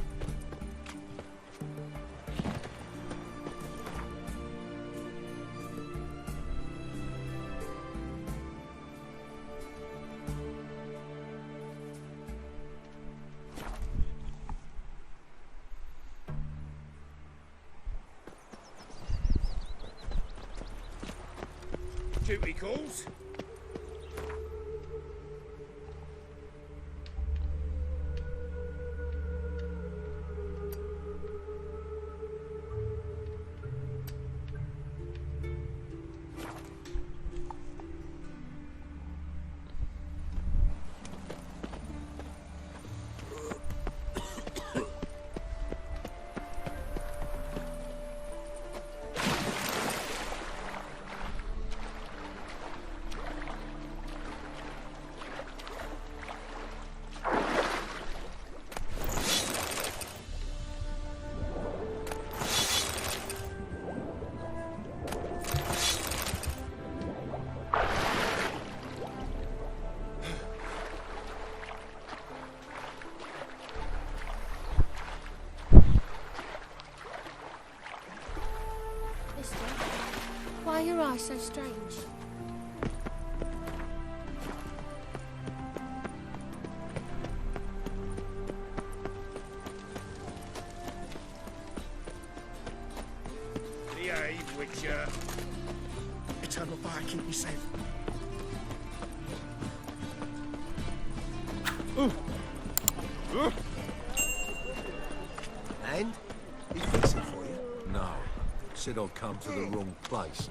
Duty calls. Why are your eyes so strange? Behave, Witcher. Eternal fire, keep me safe. And? He fix it for you? No. Said I'll come to the wrong place.